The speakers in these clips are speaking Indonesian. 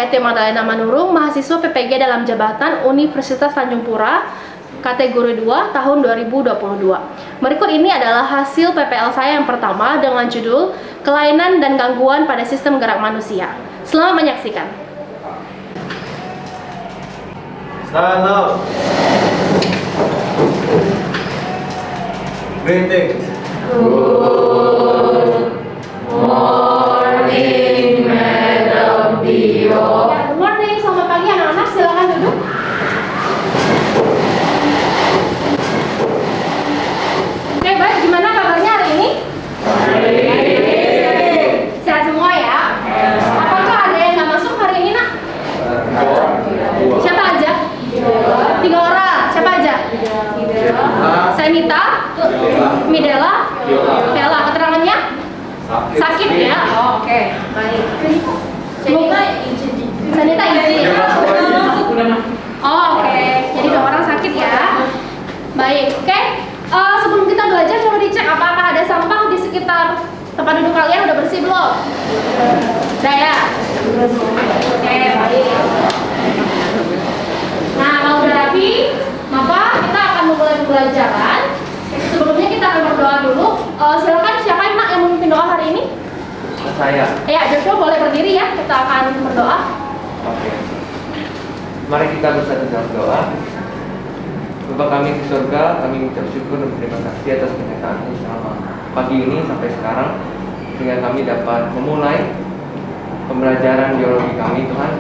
Hayati Magdalena Manurung, mahasiswa PPG dalam jabatan Universitas Tanjung Pura, kategori 2 tahun 2022. Berikut ini adalah hasil PPL saya yang pertama dengan judul Kelainan dan Gangguan pada Sistem Gerak Manusia. Selamat menyaksikan. Stand up. Greetings. Morning, Madam Dio. Good morning, selamat pagi anak-anak, silakan duduk. Oke, baik, gimana kabarnya hari ini? Baik. Sehat semua ya? Apakah ada yang nggak masuk hari ini, nak? Siapa aja? 3 orang. Siapa aja? Senita, Midela, Vela. Keterangannya? Sakit ya? Oh, oke, baik. Semoga Senita izin. Oh, oke. Jadi 2 orang sakit ya. Baik, oke. Sebelum kita belajar, coba dicek apakah ada sampah di sekitar tempat duduk kalian. Udah bersih belum? Udah ya? Oke, baik. Nah, kalau udah rapi, maka kita akan memulai pembelajaran. Sebelumnya kita akan berdoa dulu. Silakan, siapa yang mau memimpin doa hari ini? Saya. Ya, Joshua boleh berdiri ya. Kita akan berdoa. Oke. Mari kita bersatu dalam doa. Bapa kami di surga, kami mengucap syukur dan terima kasih atas penyertaan-Mu selama pagi ini sampai sekarang, sehingga kami dapat memulai pembelajaran biologi kami, Tuhan.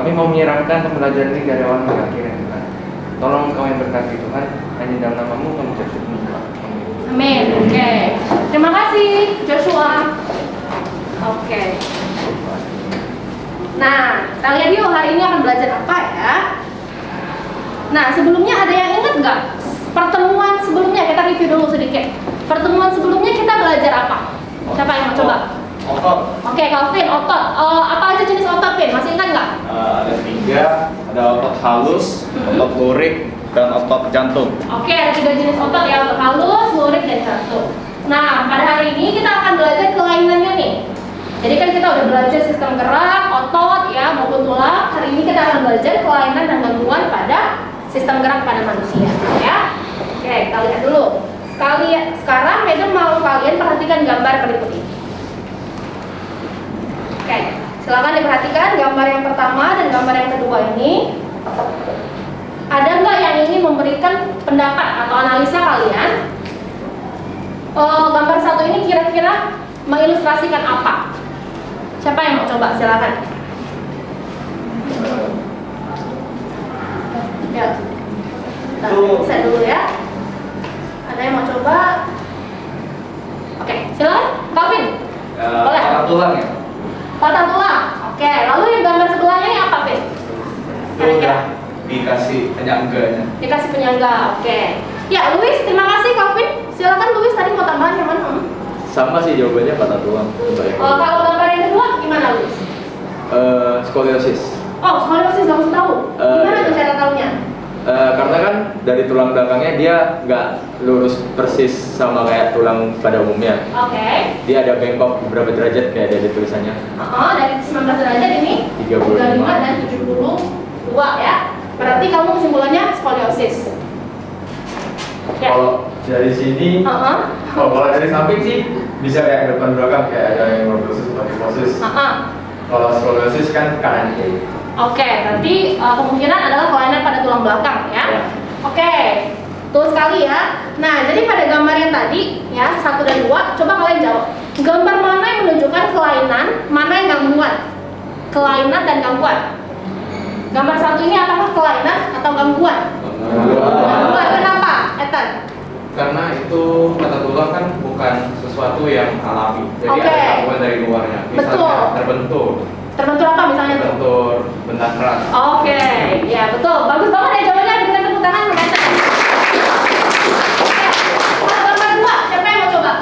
Kami mau menyerahkan pembelajaran ini dari awal hingga akhir, ya Tuhan. Tolong Kau yang berkati, Tuhan. Hanya dalam nama-Mu kami mengucap syukur, Tuhan. Amin. Oke. Terima kasih, Joshua. Oke. Nah, kalian yuk hari ini akan belajar apa ya? Nah, sebelumnya ada yang ingat nggak? Pertemuan sebelumnya, kita review dulu sedikit. Pertemuan sebelumnya kita belajar apa? Siapa yang mau coba? Otot. Oke, Calvin, otot. Apa aja jenis otot, Vin? Masih ingat nggak? Ada 3. Ada otot halus, otot lurik, dan otot jantung. Oke, ada 3 jenis otot ya, otot halus, lurik, dan jantung. Nah, pada hari ini kita akan belajar kelainannya nih. Jadi kan kita udah belajar sistem gerak, otot ya maupun tulang. Hari ini kita akan belajar kelainan dan gangguan pada sistem gerak pada manusia ya. Oke, kita lihat dulu. Sekarang Madam mau kalian perhatikan gambar berikut ini. Oke, silakan diperhatikan gambar yang pertama dan gambar yang kedua ini. Ada nggak yang ingin memberikan pendapat atau analisa kalian? Gambar satu ini kira-kira mengilustrasikan apa? Siapa yang mau coba? Silakan. Ya. Saya dulu ya. Ada yang mau coba? Oke, silakan. Calvin. Boleh. Patah tulang ya? Patah tulang. Oke, lalu yang gambar sebelahnya ini apa, Vin? Itu udah dikasih penyangganya. Dikasih penyangga. Oke. Ya, Luis, terima kasih, Calvin. Silakan Luis, tadi mau tambahan yang mana? Sama sih jawabannya patah tulang. Kalau gambar yang kedua gimana, Luis? Skoliosis. Oh, skoliosis nggak usah tahu. Gimana tuh cara tahunya? Karena kan dari tulang belakangnya dia nggak lurus persis sama kayak tulang pada umumnya. Oke. Dia ada bengkok beberapa derajat kayak dari tulisannya. Dari 19 derajat ini 35 dan 72 ya. Berarti kamu kesimpulannya skoliosis. Ya. Kalau dari sini, kalau dari samping sih bisa kayak depan belakang kayak ada yang lordosis atau hiposis. Kalau skoliosis kan kanan kiri. Oke, berarti kemungkinan adalah kelainan pada tulang belakang ya. Oke, betul sekali ya. Nah, jadi pada gambar yang tadi ya 1 dan 2, coba kalian jawab. Gambar mana yang menunjukkan kelainan, mana yang gangguan? Kelainan dan gangguan. Gambar 1 ini apakah kelainan atau gangguan? Gangguan. Kenapa, Ethan? Karena itu patah tulang kan bukan sesuatu yang alami. Jadi ada gangguan dari luarnya. Misalnya Terbentur apa misalnya tuh? terbentur benda keras. Oke, ya betul. Bagus banget ya jawabannya. Berikan tepuk tangan untuk Ethan. Oke, kalau gambar 2, siapa yang mau coba?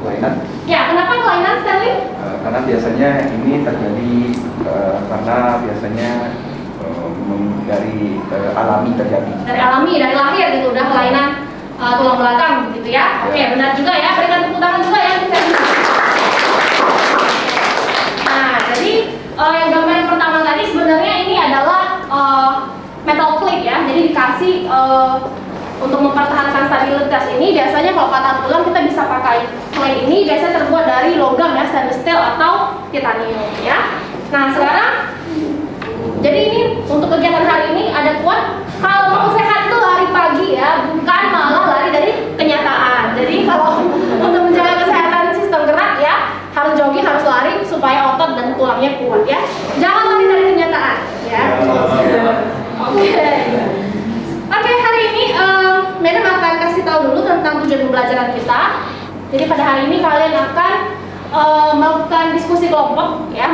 Kelainan. Ya, kenapa kelainan, Stanley? Karena biasanya ini terjadi karena biasanya dari alami terjadi. Dari alami, dari lahir gitu, udah kelainan tulang belakang gitu ya. Oke, benar juga ya. Berikan tepuk tangan juga ya. Nah, jadi yang gambar yang pertama tadi aplikasi untuk mempertahankan stabilitas ini, biasanya kalau patah tulang kita bisa pakai clay ini, biasanya terbuat dari logam ya, stainless steel atau titanium ya. Nah sekarang, jadi ini untuk kegiatan hari ini ada quote, kalau mau sehat itu lari pagi ya, bukan malah lari dari kenyataan. Jadi kalau untuk menjaga kesehatan sistem gerak ya, harus jogging, harus lari supaya otot dan tulangnya kuat ya. Jangan lari dari kenyataan ya. Oke, hari ini Madam akan kasih tahu dulu tentang tujuan pembelajaran kita. Jadi pada hari ini kalian akan melakukan diskusi kelompok ya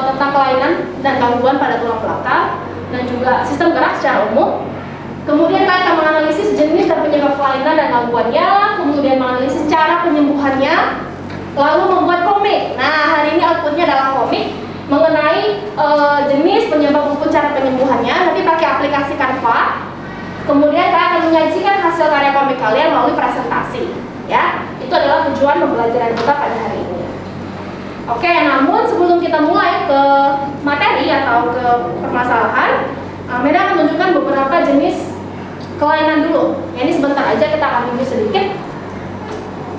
tentang kelainan dan gangguan pada tulang belakang dan juga sistem gerak secara umum. Kemudian kalian akan menganalisis jenis dan penyebab kelainan dan gangguannya, kemudian menganalisis cara penyembuhannya, lalu membuat komik. Nah, hari ini outputnya adalah komik mengenai jenis, penyebab maupun cara penyembuhannya. Nanti pakai aplikasi Canva. Kemudian kalian akan menyajikan hasil karya komik kalian melalui presentasi. Ya, itu adalah tujuan pembelajaran kita pada hari ini. Oke, namun sebelum kita mulai ke materi atau ke permasalahan, Meda akan menunjukkan beberapa jenis kelainan dulu. Ini sebentar aja kita akan review sedikit.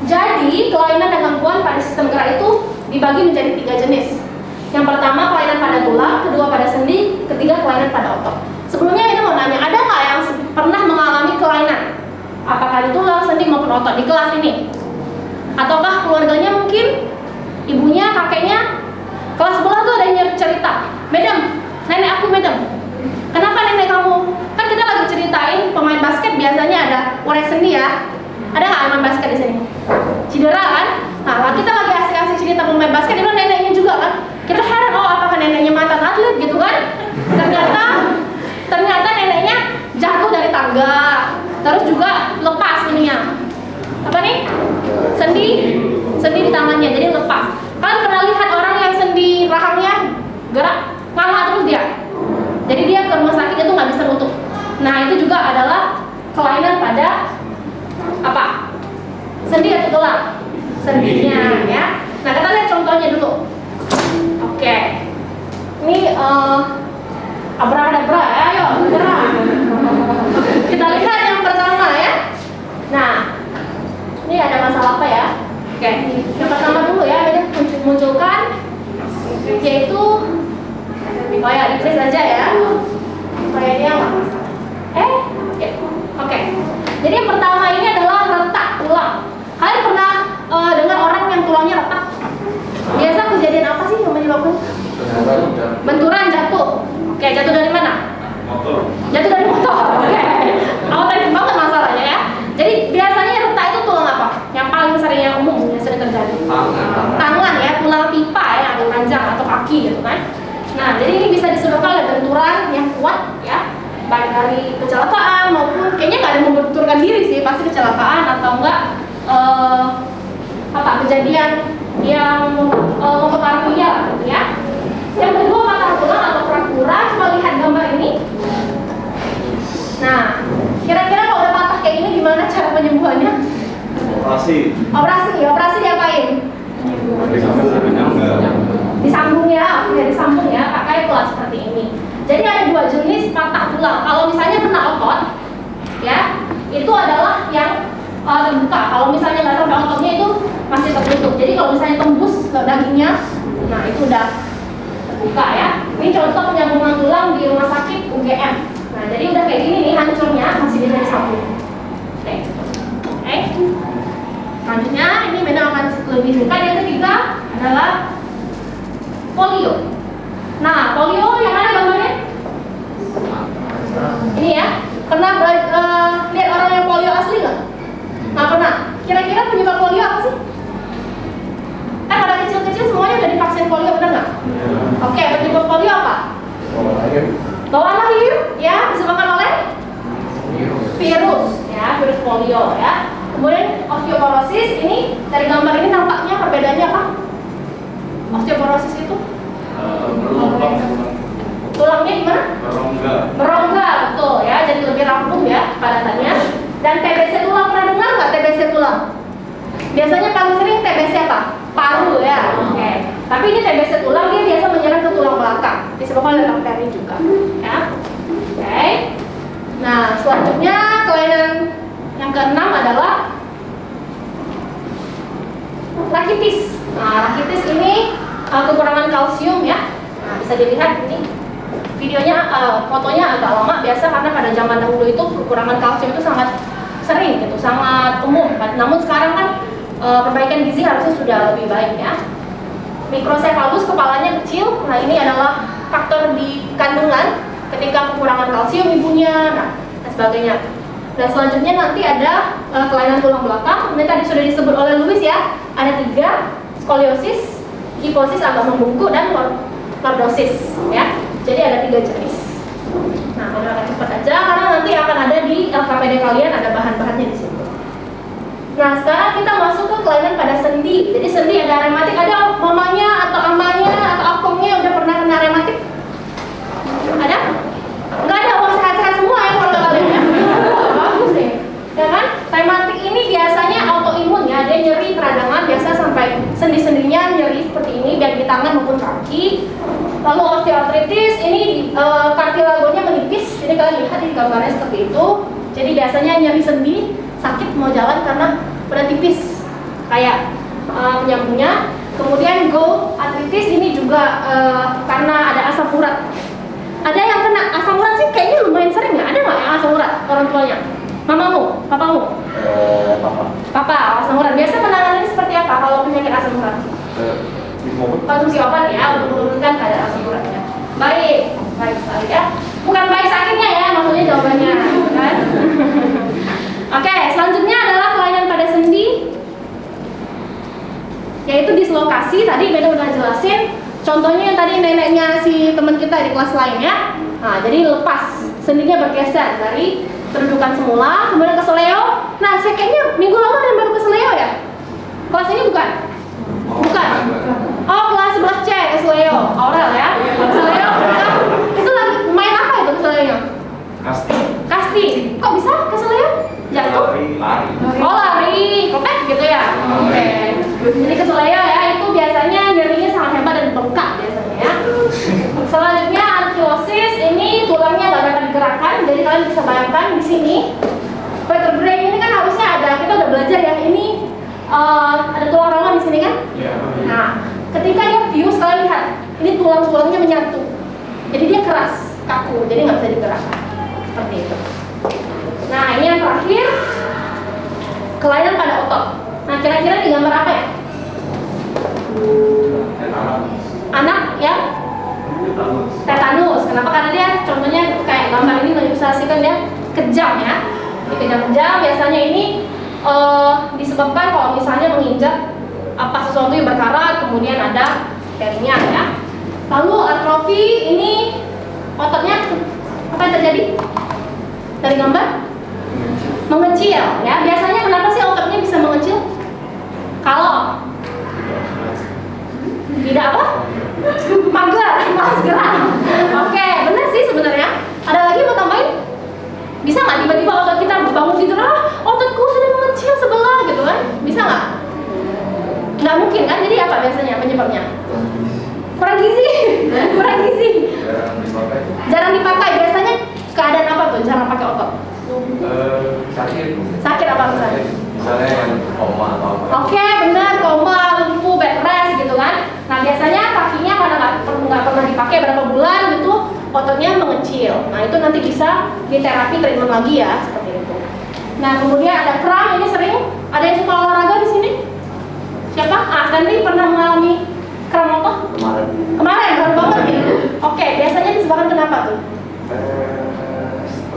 Jadi, kelainan dan gangguan pada sistem gerak itu dibagi menjadi 3 jenis. Yang pertama kelainan pada tulang, kedua pada sendi, ketiga kelainan pada otot. Sebelumnya Meda mau nanya, ada nggak yang pernah mengalami kelainan? Apakah di tulang, sendi maupun otot di kelas ini? Ataukah keluarganya mungkin, ibunya, kakeknya? Kelas sebelah tuh ada yang cerita, Madam, nenek aku Madam, kenapa nenek kamu? Kan kita lagi ceritain pemain basket biasanya ada urai sendi ya. Ada nggak pemain basket di sini? Cedera kan? Nah, kita lagi asik-asik cerita pemain basket, dia bilang neneknya juga kan. Kita heran, oh apakah neneknya mantan atlet gitu kan? Ternyata neneknya jatuh dari tangga, terus juga lepas ininya. Apa nih? Sendi di tangannya, jadi lepas. Kalian pernah lihat orang yang sendi rahangnya gerak ngalah terus dia? Jadi dia ke rumah sakit itu nggak bisa nutup. Nah itu juga adalah kelainan pada apa? Sendi atau tulang? Sendinya ya. Nah kita lihat contohnya dulu. Oke. Ini abrakadabra ya, ayo gerak. Kita lihat yang pertama ya. Nah, ini ada masalah apa ya? Oke, yang pertama dulu ya, Beda munculkan yaitu ya ditulis aja ya. Supaya dia nggak masalah. Oke. Jadi yang pertama ini adalah retak tulang. Kalian pernah dengar orang yang tulangnya retak? Biasa kejadian apa sih yang menyebabkan? Benturan, jatuh. Oke, jatuh dari mana? Motor. Jatuh dari motor. Oke. Awalnya banget masalahnya ya. Jadi biasanya retak itu tulang apa? Yang paling sering, yang umum yang sering terjadi? Tangan ya, tulang pipa ya, yang panjang atau kaki gitu kan. Nah, jadi ini bisa disebabkan oleh benturan yang kuat ya, baik dari kecelakaan maupun kayaknya nggak ada yang membenturkan diri sih, pasti kecelakaan atau enggak kejadian yang mempengaruhinya lah gitu ya. Yang kedua patah tulang atau fraktura, coba lihat gambar ini. Nah, kira-kira kalau udah patah kayak gini gimana cara penyembuhannya? Operasi diapain? Disambung ya, pakai pelat seperti ini. Jadi ada 2 jenis patah tulang. Kalau misalnya kena otot, ya, itu adalah yang terbuka. Kalau misalnya nggak sampai ototnya itu masih tertutup. Jadi kalau misalnya tembus ke dagingnya, nah itu udah terbuka ya. Ini contoh penyambungan tulang di rumah sakit UGM. Nah jadi udah kayak gini nih hancurnya, masih bisa disambung. Oke. Selanjutnya ini memang akan lebih singkat. Yang ketiga adalah polio. Nah, polio yang mana gambarnya? Ini ya. Pernah lihat orang yang polio asli nggak? Nggak pernah. Kira-kira penyebab polio apa sih? Kan pada kecil-kecil semuanya udah divaksin polio, benar nggak? Oke, penyebab polio apa? Bawaan lahir, ya, disebabkan oleh virus, ya, virus polio, ya. Kemudian osteoporosis, ini dari gambar ini nampaknya perbedaannya apa? Osteoporosis itu tulangnya gimana? Berongga, betul ya, jadi lebih rampung ya padatannya. Dan TBC tulang, pernah dengar nggak TBC tulang? Biasanya paling sering TBC apa? Paru ya. Oke. Tapi ini TBC tulang, dia biasa menyerang ke tulang belakang, disebabkan oleh bakteri juga. Ya. Oke. Nah, selanjutnya kekurangan kalsium ya. Nah, bisa dilihat ini videonya, fotonya agak lama biasa karena pada zaman dahulu itu kekurangan kalsium itu sangat sering gitu, sangat umum. Namun sekarang kan perbaikan gizi harusnya sudah lebih baik ya. Mikrosefalus, kepalanya kecil. Nah, ini adalah faktor di kandungan ketika kekurangan kalsium ibunya, nah, dan sebagainya. Dan selanjutnya nanti ada kelainan tulang belakang. Ini tadi sudah disebut oleh Louis ya. Ada 3, skoliosis, kifosis agak membungkuk, dan lordosis ya. Jadi ada 3 jenis. Nah, udah akan cepat aja karena nanti akan ada di LKPD kalian, ada bahan-bahannya di situ. Nah, sekarang kita masuk ke kelainan pada sendi. Jadi sendi ada rematik, ada mamanya atau amanya atau akumnya udah pernah kena rematik? Ada? Enggak ada, orang sehat-sehat semua ya kalau kalian ya. Bagus deh. Ya kan? Rematik ini biasanya autoimun ya, dia nyeri peradangan, biasa sampai sendi-sendinya nyeri seperti ini, baik di tangan maupun kaki. Lalu osteoartritis, ini kartilagonya menipis, jadi kalian lihat di gambarnya seperti itu. Jadi biasanya nyeri sendi, sakit mau jalan karena udah tipis kayak penyambungnya. Kemudian gout artritis ini juga karena ada asam urat. Ada yang kena asam urat sih kayaknya lumayan sering ya. Ada nggak yang asam urat orang tuanya? Mamamu, papamu? Papa asam urat. Biasa penanganannya seperti apa kalau penyakit asam urat? Konsumsi obat ya untuk menurunkan kadar asam uratnya. Baik sekali ya. Bukan baik sakitnya ya, maksudnya jawabannya, kan? Oke, selanjutnya adalah kelainan pada sendi, yaitu dislokasi. Tadi Beda udah jelasin. Contohnya yang tadi neneknya si teman kita di kelas lain ya. Nah, jadi lepas, sendinya bergeser dari kedudukan semula, kemudian ke seleo. Nah, saya kayaknya minggu lalu dan baru ke seleo ya. Kelas ini bukan? Bukan. Oh, kelas 11C ke seleo, Aurel ya. Seleo, itu lagi main apa itu ke seleo? Kasti. Kok bisa ke seleo? Jatuh? Lari. Oh, lari, kopek gitu ya. Oke. Jadi ke seleo ya, itu biasanya nyerinya sangat hebat dan bengkak biasanya ya. Selanjutnya ankylosis, ini tulangnya nggak dapat digerakkan, jadi kalian bisa bayangkan di sini vertebrae ini kan harusnya ada, kita udah belajar ya, ini ada tulang rawan di sini kan? Nah, ketika dia fuse kalian lihat, ini tulang-tulangnya menyatu, jadi dia keras, kaku, jadi nggak bisa digerakkan seperti itu. Nah, ini yang terakhir, kelainan pada otot. Nah, kira-kira di gambar apa ya? Anak ya? Tetanus. Kenapa? Karena dia contohnya kayak gambar ini mengilustrasikan dia kejam ya. Di kejam-kejam biasanya ini disebabkan kalau misalnya menginjak apa sesuatu yang berkarat, kemudian ada terinya ya. Lalu atrofi, ini ototnya apa yang terjadi? Dari gambar? Mengecil ya. Biasanya kenapa sih ototnya bisa mengecil? Kalau tidak apa? Mager, malas gerak. Oke, benar sih sebenarnya. Ada lagi mau tambahin? Bisa nggak tiba-tiba otot kita bangun tidur, ototku sudah mengecil sebelah gitu kan? Bisa nggak? Nggak mungkin kan? Jadi apa biasanya penyebabnya? Kurang gizi. Kurang gizi. Jarang dipakai. Biasanya keadaan apa tuh jarang pakai otot? Sakit apa misalnya? Misalnya yang koma atau apa? Oke, benar, koma, lumpuh, bed rest gitu kan. Nah, biasanya kakinya karena nggak pernah dipakai berapa bulan gitu, ototnya mengecil. Nah, itu nanti bisa diterapi treatment lagi ya, seperti itu. Nah, kemudian ada kram, ini sering ada yang suka olahraga di sini? Siapa? Stanley pernah mengalami kram otot? Kemarin, baru banget gitu. Oke, biasanya disebabkan kenapa tuh?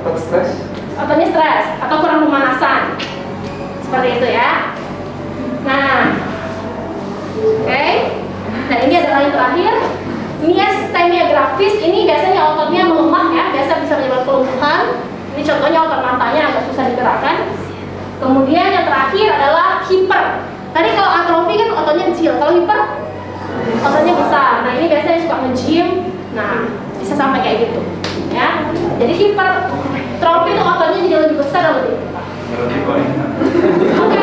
Otot stres. Ototnya stres atau kurang pemanasan. Seperti itu ya. Nah, oke. Nah, ini adalah yang terakhir. Myasthenia gravis, ini biasanya ototnya melemah ya, biasa bisa menyebabkan kelumpuhan. Ini contohnya otot matanya agak susah digerakkan. Kemudian yang terakhir adalah hiper. Tadi kalau atrofi kan ototnya kecil, kalau hiper ototnya besar. Nah, ini biasanya suka nge-gym. Nah, bisa sampai kayak gitu ya. Jadi hipertrofi itu ototnya jadi lebih besar atau lebih kecil? Oke.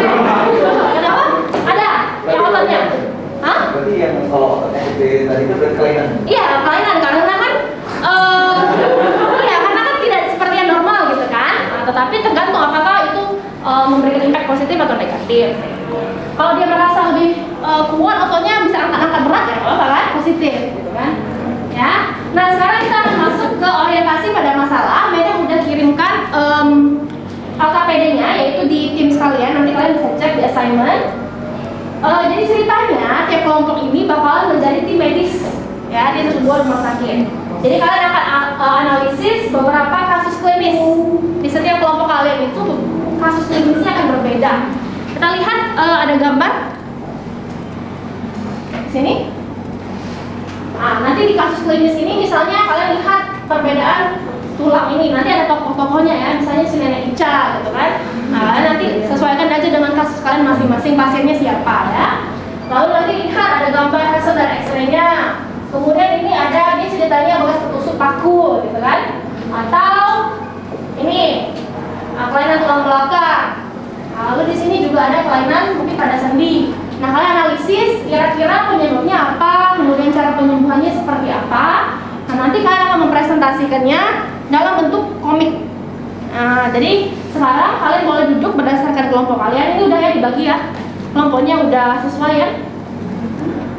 Kenapa? Ada yang ototnya? Hah? Berarti yang kalau ototnya gede tadi itu berkelainan? Iya, kelainan karena kan iya, karena kan tidak seperti yang normal gitu kan. Nah, tetapi tergantung apakah itu memberikan impact positif atau negatif. Kalau dia merasa lebih kuat ototnya bisa angkat-angkat berat ya, apa kan? positif, gitu kan? Ya. Nah sekarang kita akan masuk ke orientasi pada masalah. Madam udah kirimkan LKPD-nya, yaitu di tim sekalian. Nanti kalian bisa cek di assignment. Jadi ceritanya tiap kelompok ini bakalan menjadi tim medis, ya, di sebuah rumah sakit. Jadi kalian akan analisis beberapa kasus klinis. Di setiap kelompok kalian itu kasus klinisnya akan berbeda. Kita lihat ada gambar sini. Nah, nanti di kasus klinis ini misalnya kalian lihat perbedaan tulang ini. Nanti ada tokoh-tokohnya ya, misalnya si nenek Ica gitu kan. Nah, nanti sesuaikan aja dengan kasus kalian masing-masing, pasiennya siapa ya. Lalu nanti lihat ada gambar hasil dari X-ray-nya. Kemudian ini ada dia ceritanya bekas ketusuk paku gitu kan. Atau ini kelainan tulang belakang. Lalu di sini juga ada kelainan mungkin pada sendi. Nah, kalian analisis kira-kira penyebabnya apa, kemudian cara penyembuhannya seperti apa. Nah, nanti kalian akan mempresentasikannya dalam bentuk komik. Nah, jadi sekarang kalian boleh duduk berdasarkan kelompok kalian. Ini udah ya dibagi ya. Kelompoknya udah sesuai ya.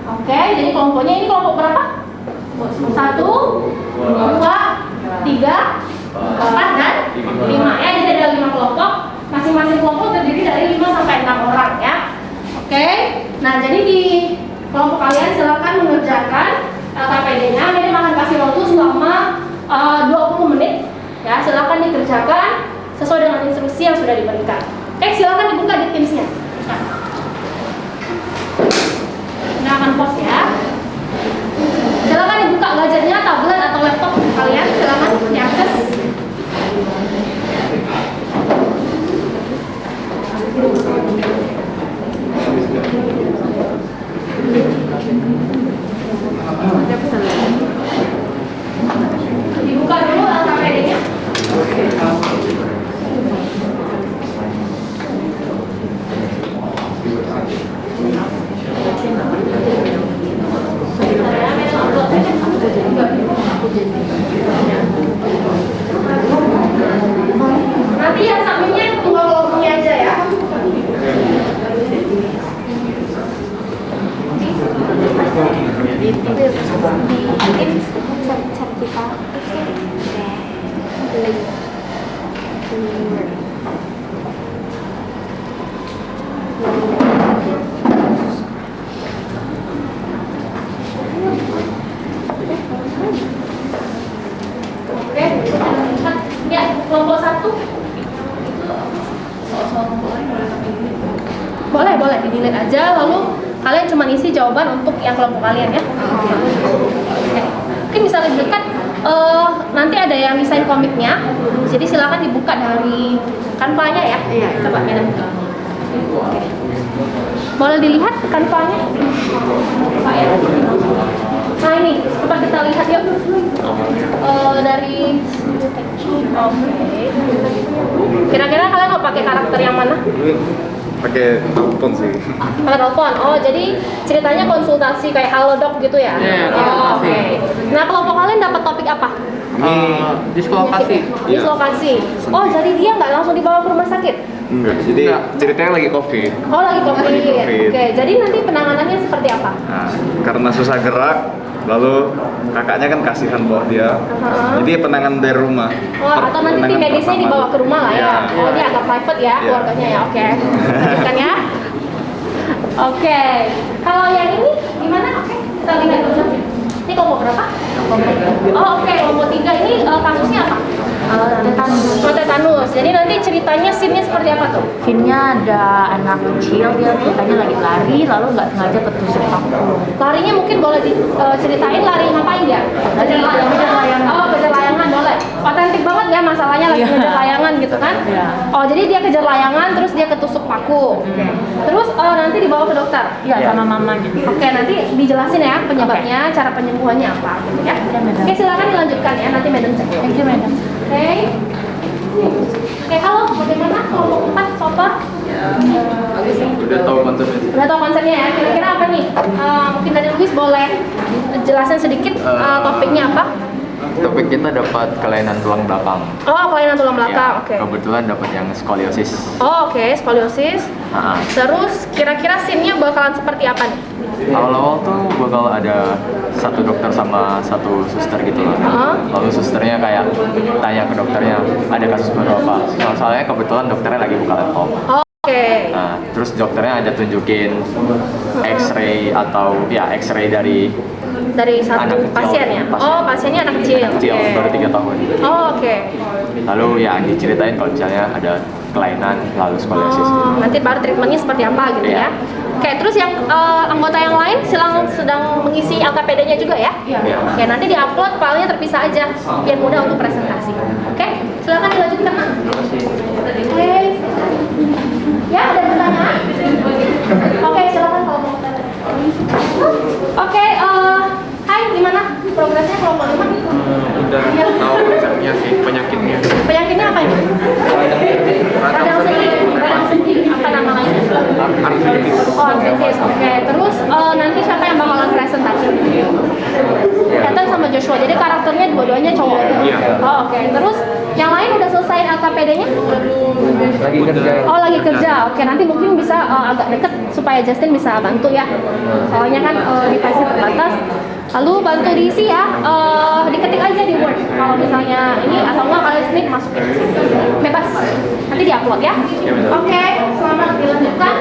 Oke, jadi kelompoknya ini kelompok berapa? 1, 2, 3, 4, dan 5 ya. Jadi ada 5 kelompok. Masing-masing kelompok terdiri dari 5 sampai 6 orang ya. Oke. Nah, jadi di kelompok kalian silakan mengerjakan LKPD-nya. Ini akan kasih waktu selama 20 menit. Ya, silakan dikerjakan sesuai dengan instruksi yang sudah diberikan. Oke, silakan dibuka di Teams-nya. Nah, akan pause ya. Silakan dibuka gadgetnya, tablet atau laptop kalian, silakan diakses. Dibuka dulu LKPD-nya. Nanti ya sampingnya tunggal kelompoknya aja ya. Ya, kelompok 1 boleh di-delete aja, lalu kalian cuma isi jawaban untuk yang kelompok kalian ya. Oke. Mungkin bisa lebih dekat, nanti ada yang desain komiknya, jadi silakan dibuka dari kanvanya ya. Coba Madam buka. Oke. Boleh dilihat kanvanya? Pak ya. Nah ini, coba kita lihat yuk. Dari kira-kira kalian mau pakai karakter yang mana? Pakai telepon sih. Pakai telepon. Oh, jadi ceritanya konsultasi kayak Halodoc gitu ya? Oh, oke. Nah, kelompok kalian dapat topik apa? Dislokasi. Dislokasi. Oh, jadi dia nggak langsung dibawa ke rumah sakit? Enggak, jadi ceritanya lagi COVID. Oh, lagi COVID. Lagi COVID. Oke, jadi nanti penanganannya seperti apa? Nah, karena susah gerak, lalu kakaknya kan kasihan bawa dia. Jadi penanganan dari rumah. Oh, atau nanti tim medisnya dibawa ke rumah lah ya. Oh, dia agak private ya, keluarganya ya. Oke. Lanjutkan ya. Oke. Kalau yang ini gimana? Oke, kita lihat dulu. Ini kelompok berapa? Oh, oke. Kelompok 3 ini kasusnya apa? Tetanus. Oh, tetanus. Jadi nanti ceritanya scene-nya seperti apa tuh? Scene-nya ada anak kecil, dia ceritanya lagi lari, lalu nggak sengaja ketusuk paku. Larinya mungkin boleh diceritain lari ngapain ya? Kejar layangan. Oh, kejar layangan boleh. Otentik banget ya masalahnya lagi kejar layangan gitu kan? Iya. Oh, jadi dia kejar layangan terus dia ketusuk paku. Terus nanti dibawa ke dokter. Iya, sama mamanya. Oke, nanti dijelasin ya penyebabnya, cara penyembuhannya apa gitu ya. Madam. Oke, silakan dilanjutkan ya, nanti Madam cek. Thank you, Madam. Oke. Oke, halo, bagaimana kelompok 4 Sotor? Udah tahu konsepnya. Udah tahu konsepnya ya, kira-kira apa nih? Mungkin dari Luis boleh jelasin sedikit topiknya apa? topik kita dapat kelainan tulang belakang. Oh, kelainan tulang belakang. Ya, Oke. kebetulan dapat yang skoliosis. Oh, oke, skoliosis. Nah, Terus kira-kira scene-nya bakalan seperti apa nih? awal-awal tuh bakal ada satu dokter sama satu suster gitu loh. Lalu susternya kayak tanya ke dokternya, ada kasus baru apa? Soalnya kebetulan dokternya lagi buka laptop. Oke. Nah, terus dokternya ada tunjukin X-ray atau ya X-ray dari Dari satu anak kecil. pasien ya? Oh, pasiennya anak kecil. Anak kecil Oke. baru 3 tahun. Oh, oke. Lalu ya diceritain kalau misalnya ada kelainan lalu skoliosis. Oh, nanti baru treatmentnya seperti apa gitu Iya. ya? Oke, terus yang anggota yang lain sedang mengisi LKPD-nya juga ya? Iya. Oke, nanti diupload filenya terpisah aja biar mudah untuk presentasi. Oke, silakan dilanjutkan. Nak. Oke. Ya, ada pertanyaan? Oke, silakan kalau mau tanya. Oke, hai, gimana progresnya kelompok 5? Udah tahu konsepnya sih, penyakitnya. Penyakitnya apa ini? Radang sendi. Apa nama lainnya? Oh, artritis. Oke. Terus nanti siapa yang bakalan presentasi? Kelihatan sama Joshua. Jadi karakternya dua-duanya cowok. Iya. Oh, oke. Terus yang lain udah selesai LKPD-nya? Lagi kerja. Oh, lagi kerja. Oke, nanti mungkin bisa agak deket supaya Justin bisa bantu ya. Soalnya kan device-nya terbatas. Lalu bantu diisi ya, diketik aja di Word kalau misalnya ini atau enggak kalian snip masukin bebas, nanti diupload ya. Oke, selamat dilanjutkan.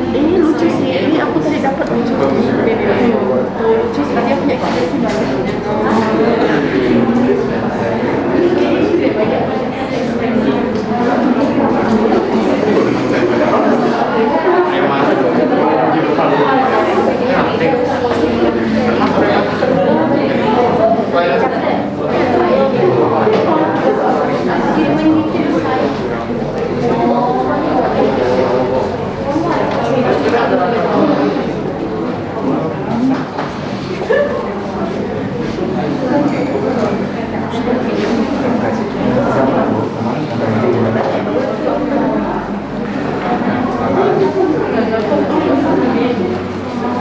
Ini lucu sih, ini aku tadi dapat lucu sekali, punya ekspresi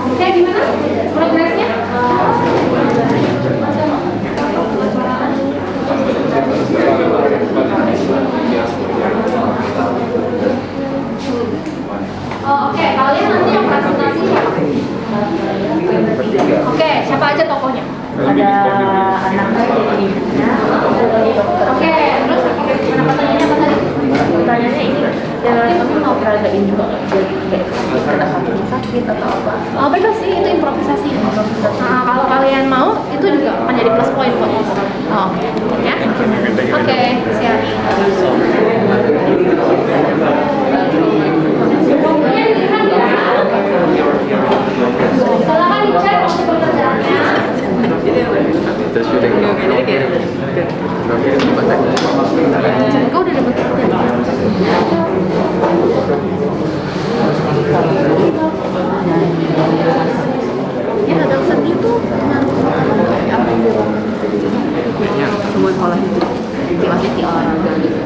Oke, gimana progresnya? Oh, oke, kalian nanti yang presentasi siapa? Oke, siapa aja tokohnya? Ada anaknya jadi ibunya. Oke, terus pertanyaannya apa tadi? Pertanyaannya ini, kamu mau peragain juga nggak? Jadi kayak kena sakit atau apa? Oh, bebas sih, itu improvisasi. Nah, kalau kalian mau, itu juga akan jadi plus point buat kamu. Oh, oke, ya. Oke, siap. Silakan dicek untuk pekerjaannya. Kau udah dapat ya radang sendi itu Semua sekolah itu masih di olahraga gitu.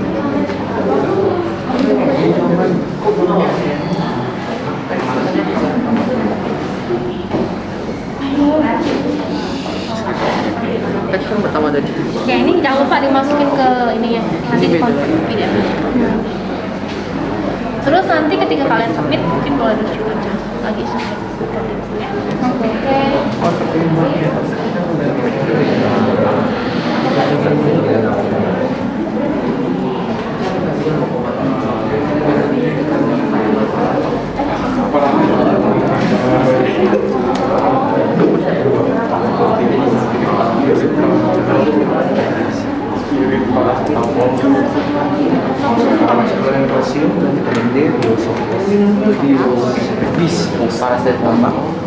Action pertama tadi. ya, ini jangan lupa dimasukin ke ini ya, nanti di konfirm video. Terus nanti ketika kalian submit mungkin boleh lucu aja lagi submit. Oke. paracetamol.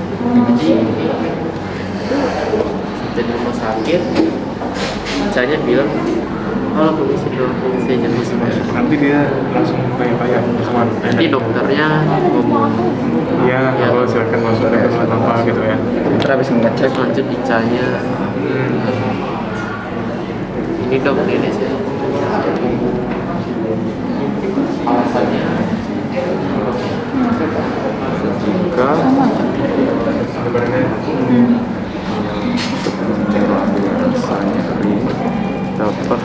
Sampai di rumah sakit, saya bilang kalau permisi dok, saya jangan bisa masuk. Nanti dia langsung tanya-tanya sama Nanti dokternya ngomong, Iya, kalau silakan masuk ada keluhan apa gitu ya. Kita habis ngecek. lanjut dicanya. Ini dok, ini saya. Alasannya Jika sebenarnya dapat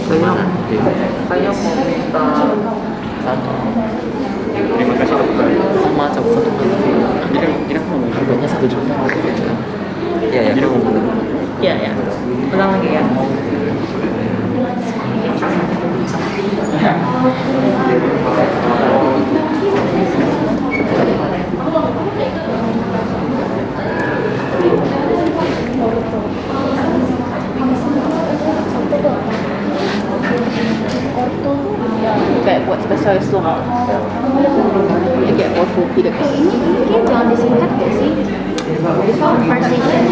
saya mau minta terima kasih dokter. sama satu Kira ngomong harganya 1 juta. ya ya. Jadi ngomong. Iya ya. Ulang lagi ya. Kayak buat spesialis lo. Ini kayak buat kopi deh. Ini jangan disingkat gak sih? Conversation.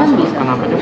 Kan bisa. Kenapa aja?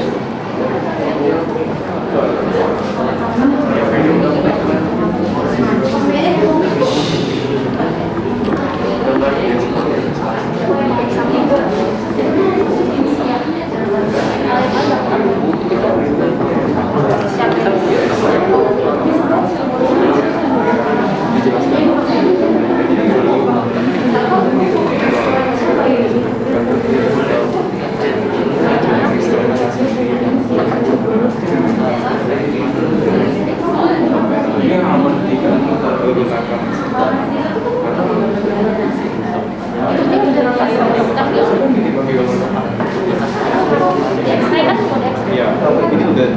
Iya, ini udah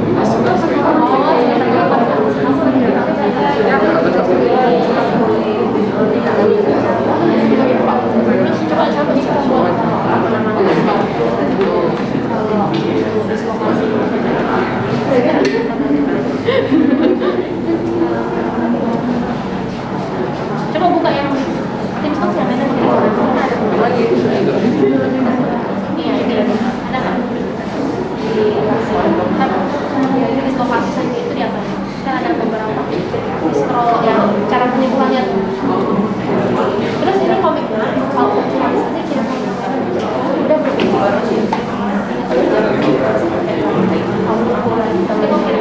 Coba buka yang tim stok yang mana? Iya, ini ada kan? Di diskopasis itu di apa? Kan ada beberapa scroll yang cara penipuannya tuh. Terus ini komiknya, kalau aja kira udah berarti. Tapi kok kira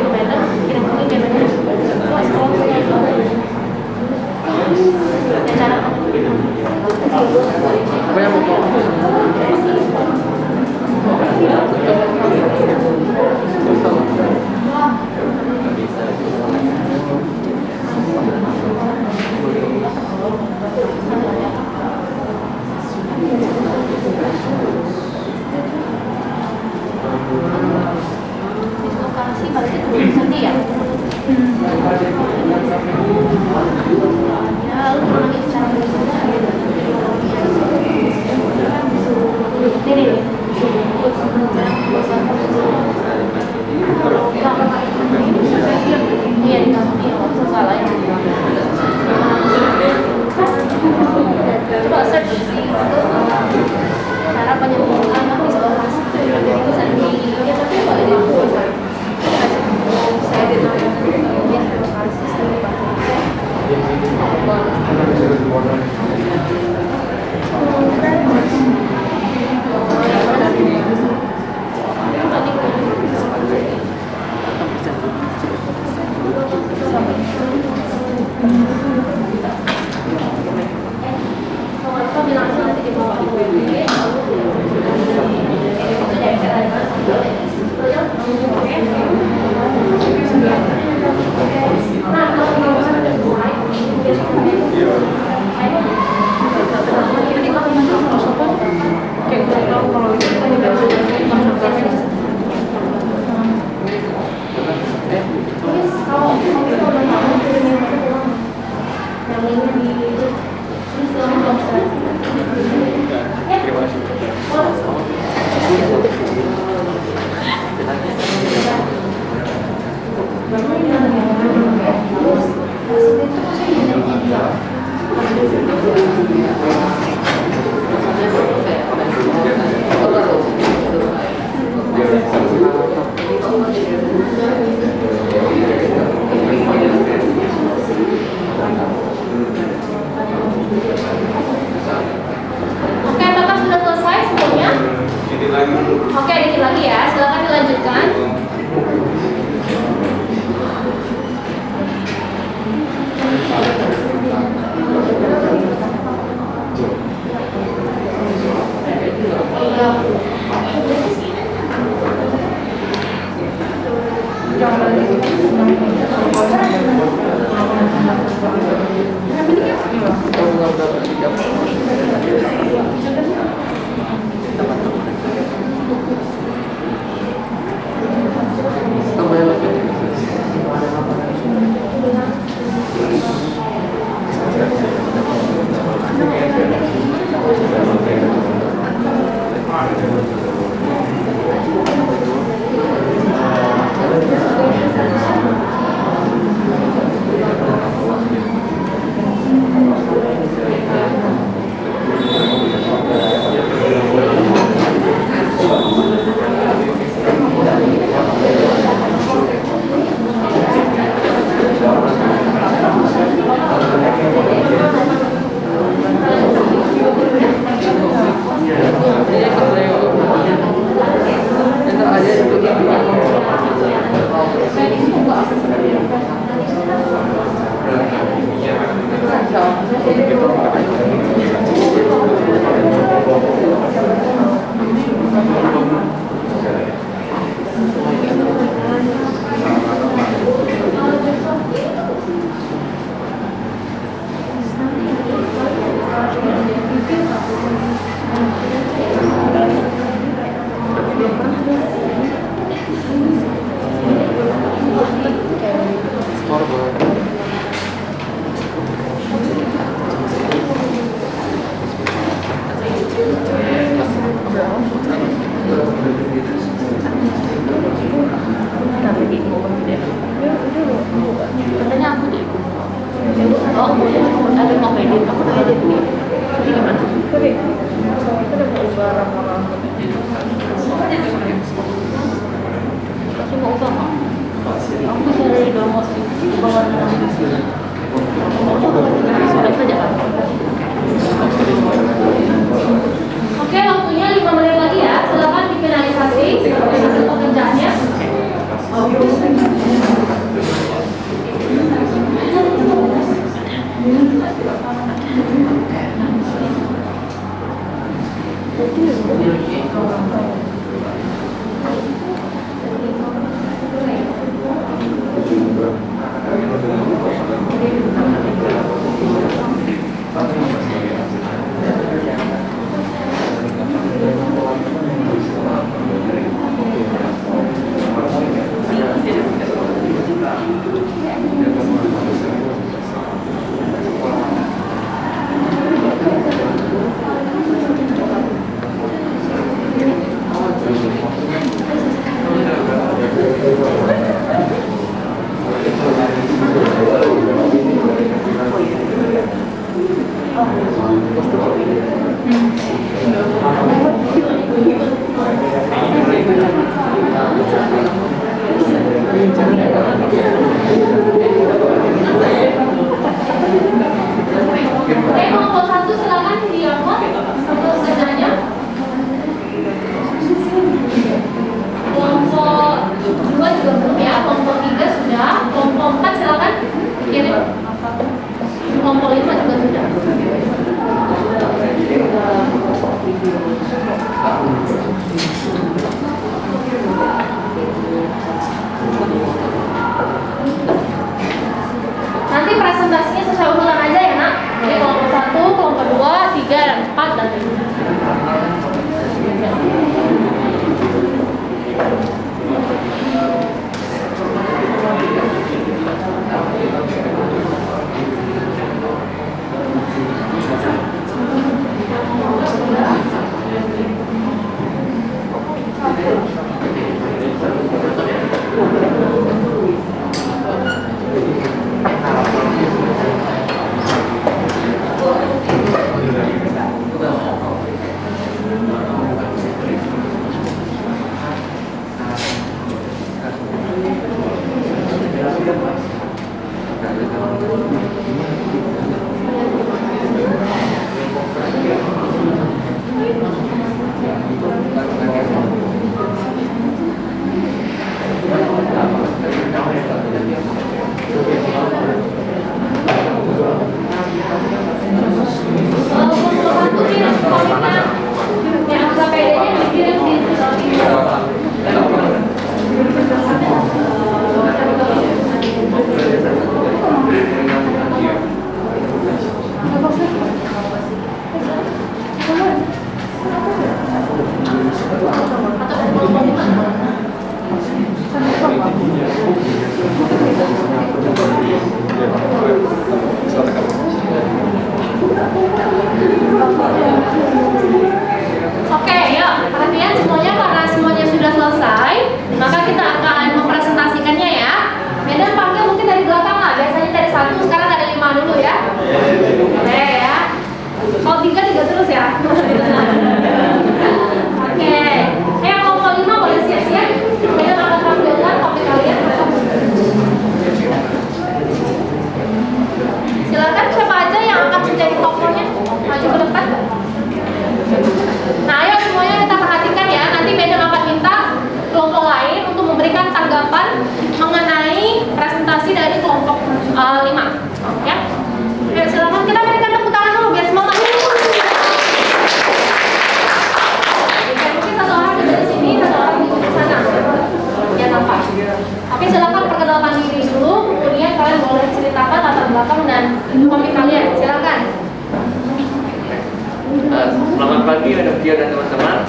Selamat pagi Tia dan teman-teman.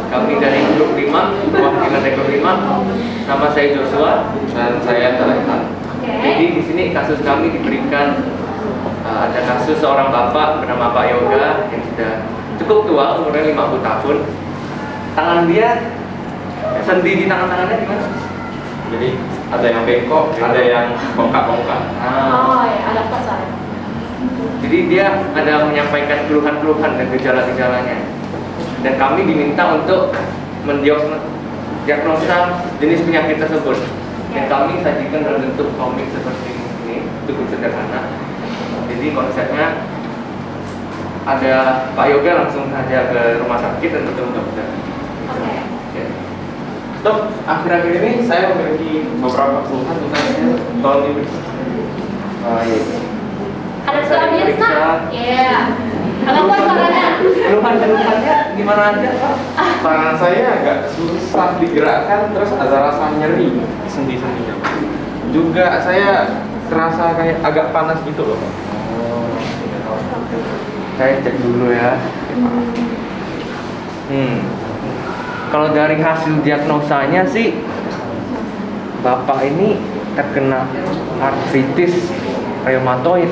Kami dari grup 5, perwakilan dari grup 5. Nama saya Joshua dan saya Talenta. Jadi di sini kasus kami diberikan ada kasus seorang bapak bernama Pak Yoga yang sudah cukup tua, umurnya 50 tahun. Tangan dia, sendi di tangannya gimana? Jadi ada yang bengkok, ada yang bongkak-bongkak. Oh ya, ada pasal. Jadi dia ada menyampaikan keluhan-keluhan dan gejala-gejalanya. Dan kami diminta untuk mendiagnosa jenis penyakit tersebut. Dan kami sajikan dalam bentuk komik seperti ini, cukup sederhana. Jadi konsepnya ada Pak Yoga langsung saja ke rumah sakit dan bertemu dokter. Ya. Dok, akhir-akhir ini saya memiliki beberapa keluhan tolong diperiksa. Iya. Ada suara bias nak? Iya. Agak kuat suaranya. Keluhan-keluhannya gimana aja Pak? Tangan saya agak susah digerakkan, terus ada rasa nyeri sendi-sendinya. Juga saya terasa kayak agak panas gitu loh. Saya cek dulu ya. Kalau dari hasil diagnosanya sih, Bapak ini terkena artritis reumatoid.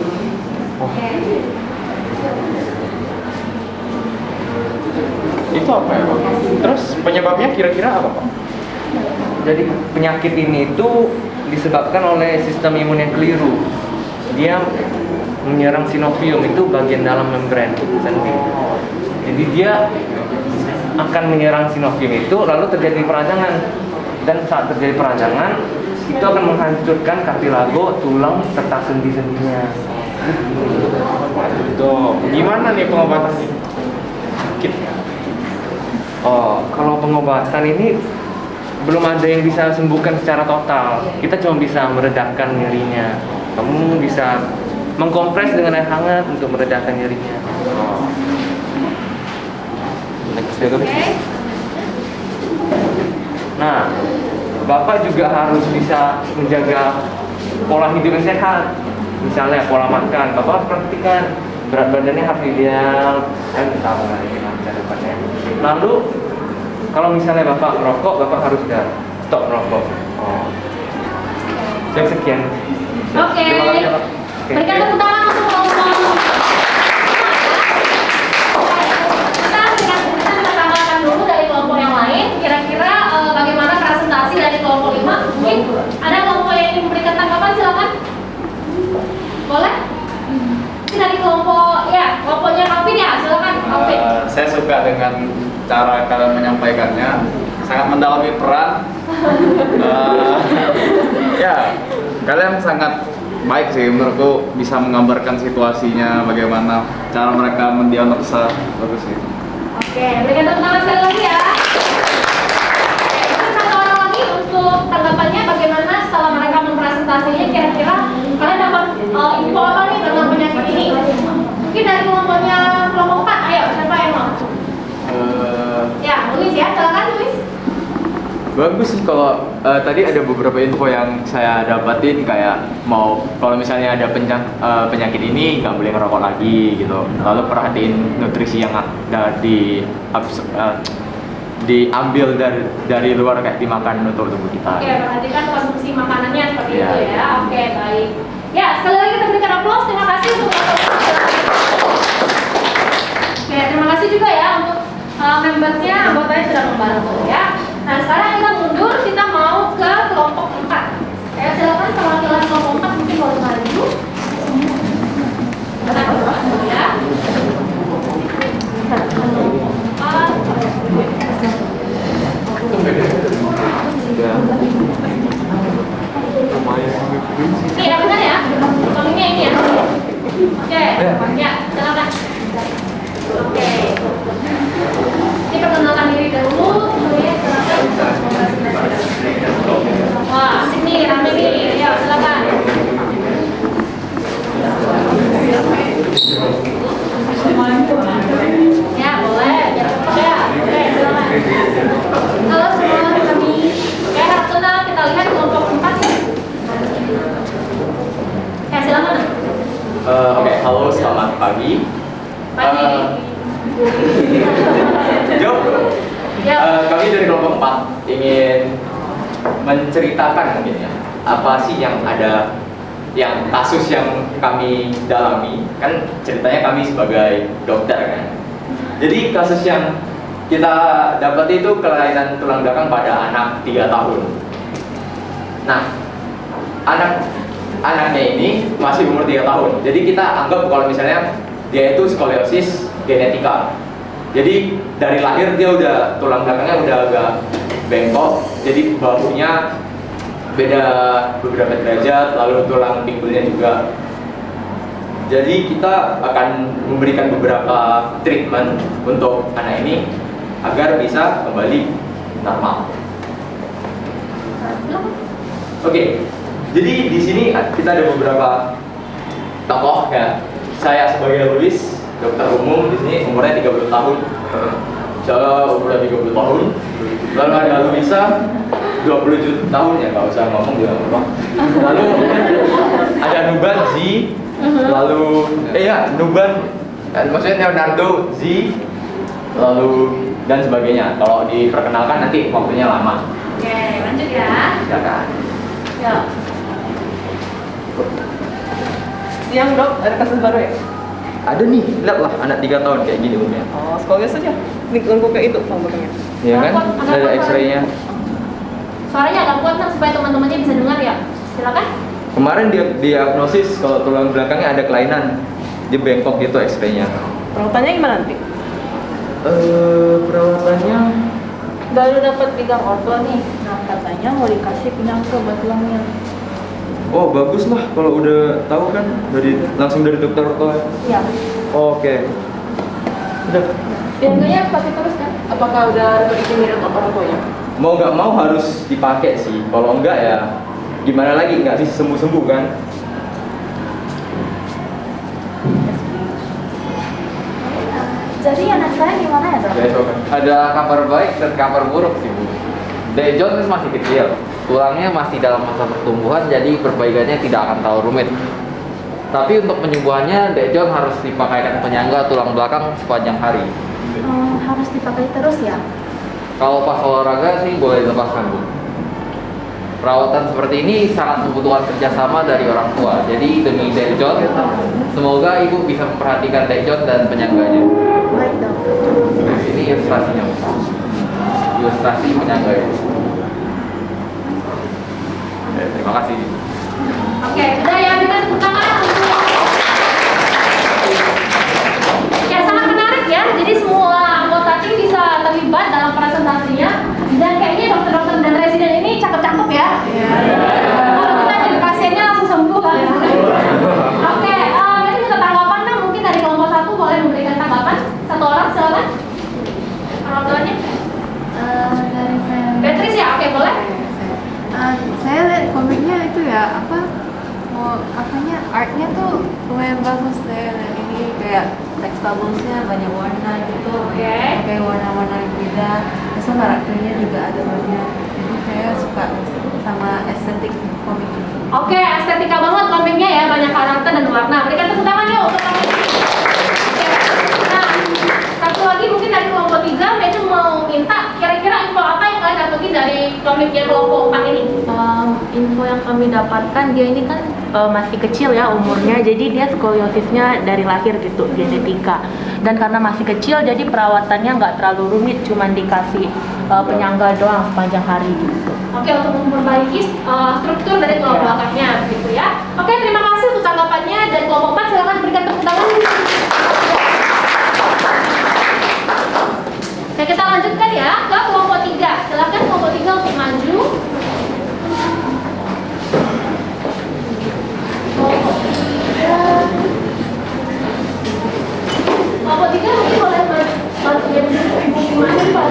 Itu apa ya Pak? Terus penyebabnya kira-kira apa Pak? Jadi penyakit ini itu disebabkan oleh sistem imun yang keliru. Dia menyerang sinovium, itu bagian dalam membran sendi. Jadi dia akan menyerang sinovium itu, lalu terjadi peradangan. Dan saat terjadi peradangan, itu akan menghancurkan kartilago, tulang, serta sendi-sendinya. Itu gimana nih pengobatannya? Oh, kalau pengobatan ini belum ada yang bisa sembuhkan secara total. Kita cuma bisa meredakan nyerinya. Kamu bisa mengkompres dengan air hangat untuk meredakan nyerinya. Nah, Bapak juga harus bisa menjaga pola hidup yang sehat. Misalnya pola makan, Bapak harus perhatikan berat badannya harus ideal, kan tahu lah ini masa depannya. Lalu kalau misalnya Bapak merokok, Bapak harus sudah stop merokok. Jam sekian. Oke. Terima kasih, Pak. Berikan tepuk tangan untuk kelompok. Kita tambahkan dulu dari kelompok yang lain. Kira-kira bagaimana presentasi dari kelompok 5? Mungkin ada kelompok yang ingin memberikan tanggapan, silakan. Boleh? Ini dari kelompok, ya, kelompoknya Calvin ya, silakan Calvin. Saya suka dengan cara kalian menyampaikannya, sangat mendalami peran. Ya, kalian sangat baik sih menurutku, bisa menggambarkan situasinya, bagaimana cara mereka mendiagnosa, bagus sih. Oke, berikan tepuk tangan sekali lagi ya. Oke, satu orang lagi untuk tanggapannya bagaimana setelah mereka mempresentasinya, kira-kira kalian dapat info apa nih tentang penyakit ini? Mungkin dari kelompoknya kelompok 4, ayo siapa yang mau? Ya, Luis ya, silakan Luis. Bagus sih kalau tadi ada beberapa info yang saya dapatin, kayak kalau misalnya ada penyakit ini nggak boleh ngerokok lagi gitu. Lalu perhatiin nutrisi yang ada diambil dari luar, kayak dimakan untuk tubuh kita. Oke, perhatikan konsumsi makanannya seperti Ya. itu ya. Oke, baik. Ya, sekali lagi kita berikan aplaus. Terima kasih untuk Oke, terima kasih juga ya untuk membernya, anggotanya sudah membantu ya. Nah, sekarang kita mundur, kita mau ke kelompok 4. Ya, silakan perwakilan kelompok 4 mungkin boleh maju. Ya. Ini ya, benar ya? Komiknya ini ya? Oke, ya, silakan. Oke. Ini perkenalkan diri dulu. Ya, silakan. Wah, asik nih, rame nih. Ya, silakan. Ya, boleh. Ya, oke, silakan. Halo semua, kami harap tenang, kita lihat kelompok 4 ya. Ya, silakan. Oke, halo, selamat pagi. Pagi. Jawab dong. Ya. Kami dari kelompok 4 ingin menceritakan mungkin ya, apa sih yang ada, yang kasus yang kami dalami. Kan ceritanya kami sebagai dokter kan. Jadi kasus yang kita dapat itu kelainan tulang belakang pada anak 3 tahun. Nah, anaknya ini masih umur 3 tahun. Jadi kita anggap kalau misalnya dia itu skoliosis genetika. Jadi dari lahir dia udah tulang belakangnya udah agak bengkok. Jadi bahunya beda beberapa derajat, lalu tulang pinggulnya juga. Jadi kita akan memberikan beberapa treatment untuk anak ini agar bisa kembali normal. Oke, jadi di sini kita ada beberapa tokoh ya. Saya sebagai Luis, dokter umum di sini umurnya 30 tahun. Saya umurnya 30 tahun. Lalu ada Luisa 20 tahun ya, nggak usah ngomong juga apa. Lalu ada Nuban Z, lalu Nuban, maksudnya Leonardo Z, lalu dan sebagainya. Kalau diperkenalkan nanti waktunya lama. Oke, lanjut ya. Silakan. Ya. Siang dok, ada kasus baru ya? Ada nih, lihatlah anak 3 tahun kayak gini umurnya. Oh, skolios saja. Nih, lengkung kayak itu pemotongnya. Iya kan? Ada Ada apa? X-ray-nya. Suaranya agak kuat kan supaya teman-temannya bisa dengar ya. Silakan. Kemarin dia diagnosis kalau tulang belakangnya ada kelainan. Dia bengkok gitu X-ray-nya. Perawatannya gimana nanti? Perawatannya Baru dapat pegang orto nih. Nah, katanya mau dikasih penyangga buat tulangnya. oh bagus lah kalau udah tahu kan langsung dari dokter orto. Iya. Oke. Udah. Biasanya pakai terus kan? Apakah udah dapat izin dari orang tuanya? Mau nggak mau harus dipakai sih. Kalau enggak ya gimana lagi, nggak bisa sembuh kan. Jadi anak saya gimana ya dok? Ada kabar baik dan kabar buruk sih Bu. Dejon kan masih kecil, tulangnya masih dalam masa pertumbuhan, jadi perbaikannya tidak akan terlalu rumit. Tapi untuk penyembuhannya, Dejon harus dipakaikan penyangga tulang belakang sepanjang hari. Harus dipakai terus ya? Kalau pas olahraga sih boleh dilepaskan Bu. Perawatan seperti ini sangat membutuhkan kerjasama dari orang tua. Jadi demi Dejon, semoga ibu bisa memperhatikan Dejon dan penyangganya. Baik dok. Ini ilustrasinya Bu. Ilustrasi penyangga itu. Terima kasih. Oke, udah ya, kita tepuk tangan untuk. Ya, sangat menarik ya. Jadi semua anggota tim bisa terlibat dalam presentasinya. Dan kayaknya dokter-dokter dan residen ini cakep-cakep ya. Kalau kita jadi pasiennya langsung sembuh kan. Oke, ini minta tanggapan dong. Mungkin dari kelompok 1 boleh memberikan tanggapan. 1 orang, silakan. Orang tuanya. Dari saya Beatrice ya, oke boleh. saya lihat komiknya itu ya apanya artnya tuh lumayan bagus deh, dan ini kayak text bubblesnya banyak warna gitu, Oke. kayak warna-warna beda, terus karakternya juga ada banyak, jadi saya suka sama estetik komik ini. Oke, estetika banget komiknya ya, banyak karakter dan warna. Berikan tepuk tangan yuk untuk komik ini. Oke. Nah, satu lagi mungkin dari kelompok 3, Mecu mau minta kira-kira info apa yang kalian dapetin dari komiknya kelompok 4 ini? Info yang kami dapatkan, dia ini kan masih kecil ya umurnya, jadi dia skoliosisnya dari lahir gitu, genetika. Dan karena masih kecil, jadi perawatannya nggak terlalu rumit, cuman dikasih penyangga doang sepanjang hari gitu. Oke, untuk memperbaiki struktur dari tulang belakangnya gitu ya. Oke, terima kasih untuk tanggapannya. Dan kelompok 4 silakan berikan tepuk tangan. Oke, kita lanjutkan ya ke kelompok 3. Silakan kelompok 3 untuk maju. Kelompok 3 mungkin boleh bantuin gimana Pak?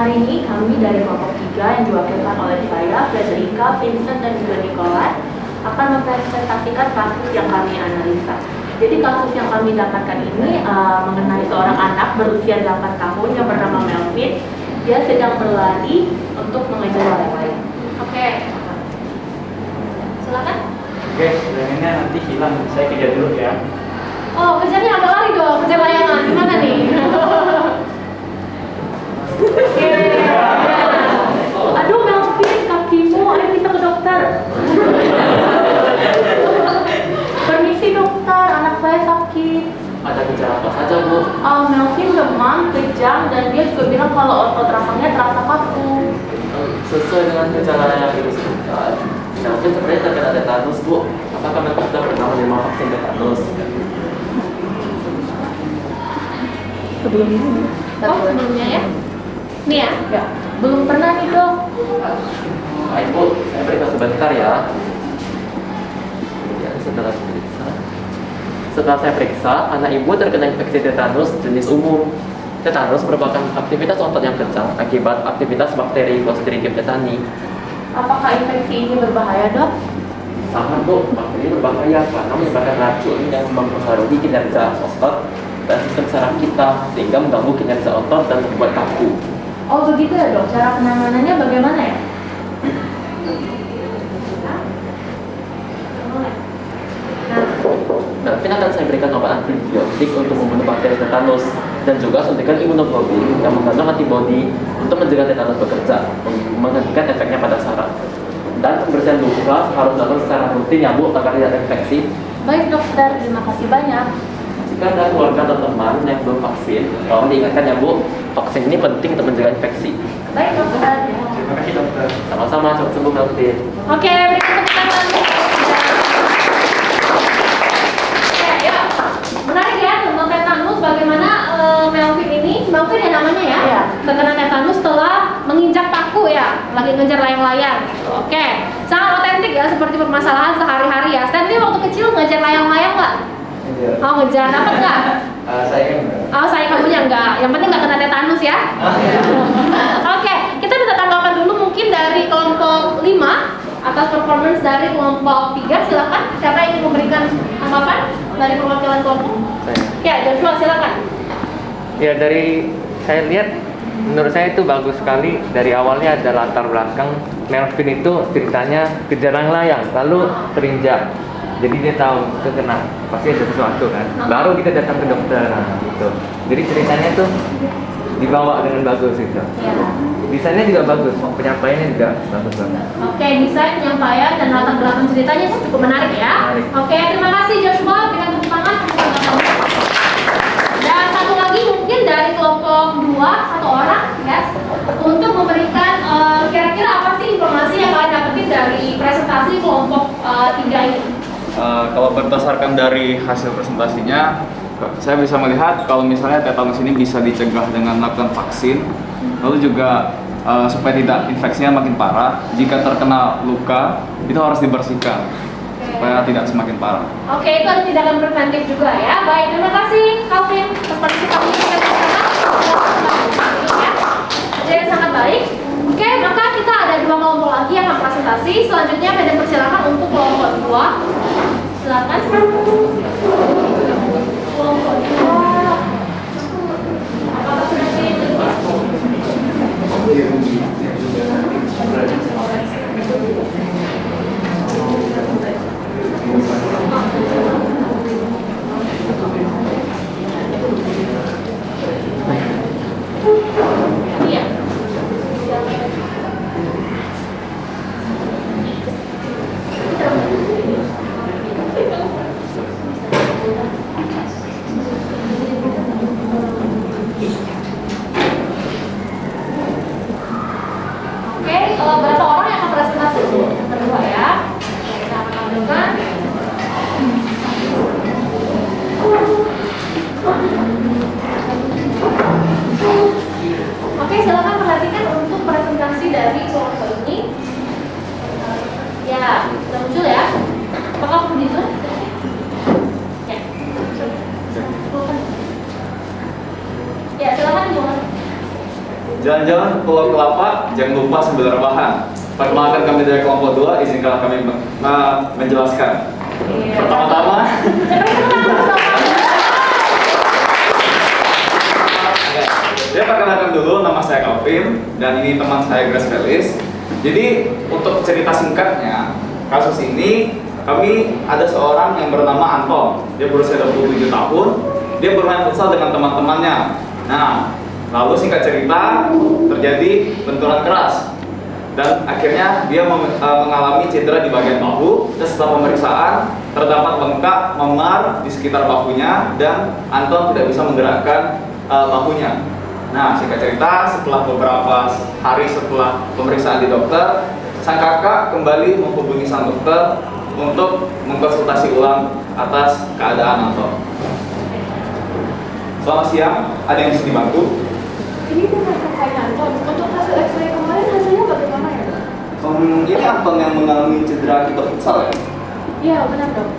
Hari ini kami dari kelompok 3 yang diwakilkan oleh saya, Frederica, Vincent, dan juga Nicholas akan mempresentasikan kasus yang kami analisa. Jadi kasus yang kami dapatkan ini mengenai seorang anak berusia 8 tahun yang bernama Melvin. Dia sedang berlari untuk mengejar layang-layang. Oke. Silakan. Oke, layangannya nanti hilang. Saya kejar dulu ya. Oh, kejarnya agak lari dong, kejar layangan. Gimana nih? Oke. Aduh Melvin, kakimu, ayo kita ke dokter. Permisi dokter, anak saya sakit. Ada gejala apa saja, Bu? Melvin demam, kejang, dan dia juga bilang kalau otot rahangnya terasa kaku. Sesuai dengan gejala yang Ibu sebutkan, Melvin sebenarnya terkena tetanus, Bu. Apakah Melvin sudah pernah menerima vaksin tetanus? Oh, sebelumnya ya? Nih ya? Ya, belum pernah nih dok. Baik, Bu. Saya periksa sebentar ya. Ya, setelah saya periksa, anak Ibu terkena infeksi tetanus jenis umum. Tetanus merupakan aktivitas otot yang kencang akibat aktivitas bakteri Clostridium tetani. Apakah infeksi ini berbahaya dok? Sangat, Bu. Bakteri berbahaya karena menyebabkan racun yang mempengaruhi kinerja otot dan sistem saraf kita sehingga mengganggu kinerja otot dan membuat kaku. Oh begitu ya dok, cara penanganannya bagaimana ya? Melvin akan saya berikan obat antibiotik untuk membunuh bakteri tetanus dan juga suntikan imunoglobulin yang mengandung antibodi untuk mencegah tetanus bekerja, menghentikan efeknya pada saraf. Dan pembersihan luka harus dilakukan secara rutin ya Bu, agar tidak terinfeksi. Baik dokter, terima kasih banyak. Jika ada keluarga atau teman yang belum vaksin, tolong diingatkan ya Bu, vaksin ini penting untuk mencegah infeksi. Baik dokter. Terima kasih dokter. Sama-sama, cepat sembuh Melvin. Oke, berikan tepuk tangan. Oke, yuk. Menarik ya tentang tetanus. Bagaimana Melvin ini, Melvin ya namanya ya, Iya. terkena tetanus setelah menginjak paku ya, lagi ngejar layang-layang. Oke, sangat otentik ya, seperti permasalahan sehari-hari ya. Stanley waktu kecil ngejar layang-layang nggak? Oh ngejar, dapat nggak? Saya kan Oh saya kamunya enggak, yang penting nggak kena tetanus ya. Oke, kita minta tanggapan dulu mungkin dari kelompok 5 atas performance dari kelompok 3. Silakan, siapa yang ingin memberikan tanggapan dari perwakilan kelompok? Ya, Joshua silakan. Ya dari saya lihat, menurut saya itu bagus sekali. Dari awalnya ada latar belakang Melvin itu ceritanya kejar layang, lalu terinjak. Jadi dia tahu itu kena, pasti ada sesuatu kan. Baru kita datang ke dokter gitu. Jadi ceritanya tuh dibawa dengan bagus gitu. Ya. Desainnya juga bagus, penyampaiannya juga bagus banget. Oke, desain, penyampaian, dan latar belakang ceritanya cukup menarik ya. Menarik. Oke, terima kasih Joshua. Berikan tepuk tangan. Dan satu lagi mungkin dari kelompok 2, satu orang ya, untuk memberikan kira-kira apa sih informasi yang kalian dapetin dari presentasi kelompok 3 ini. Kalau berdasarkan dari hasil presentasinya, saya bisa melihat kalau misalnya tetanus ini bisa dicegah dengan melakukan vaksin, lalu juga supaya tidak infeksinya makin parah. Jika terkena luka, itu harus dibersihkan supaya tidak semakin parah. Oke, itu ada tindakan preventif juga ya. Baik, terima kasih Calvin atas partisipasi kita bersama. Ya, jadi sangat baik. Oke, maka kita ada 2 kelompok lagi yang akan presentasi. Selanjutnya saya persilakan untuk kelompok 2. Silakan. Kelompok 2. Apakah sudah iya. Jalan-jalan ke Pulau Kelapa, jangan lupa sambil rebahan. Perkenalkan kami dari kelompok 2, izinkan kami menjelaskan. Pertama-tama, saya perkenalkan dulu, nama saya Calvin dan ini teman saya Grace Felis. Jadi untuk cerita singkatnya, kasus ini kami ada seorang yang bernama Anton. Dia berusia 27 tahun. Dia bermain futsal dengan teman-temannya. Nah, lalu singkat cerita terjadi benturan keras dan akhirnya dia mengalami cedera di bagian bahu. Dan setelah pemeriksaan terdapat bengkak memar di sekitar bahunya dan Anton tidak bisa menggerakkan bahunya. Nah, singkat cerita setelah beberapa hari setelah pemeriksaan di dokter, sang kakak kembali menghubungi sang dokter untuk mengkonsultasi ulang atas keadaan Anton. Selamat siang, ada yang bisa dibantu? Ini dengan terkait Anton. Untuk hasil X-ray kemarin hasilnya bagaimana ya, Dok? Ini Anton yang mengalami cedera akibat futsal ya? Iya, benar, Dok.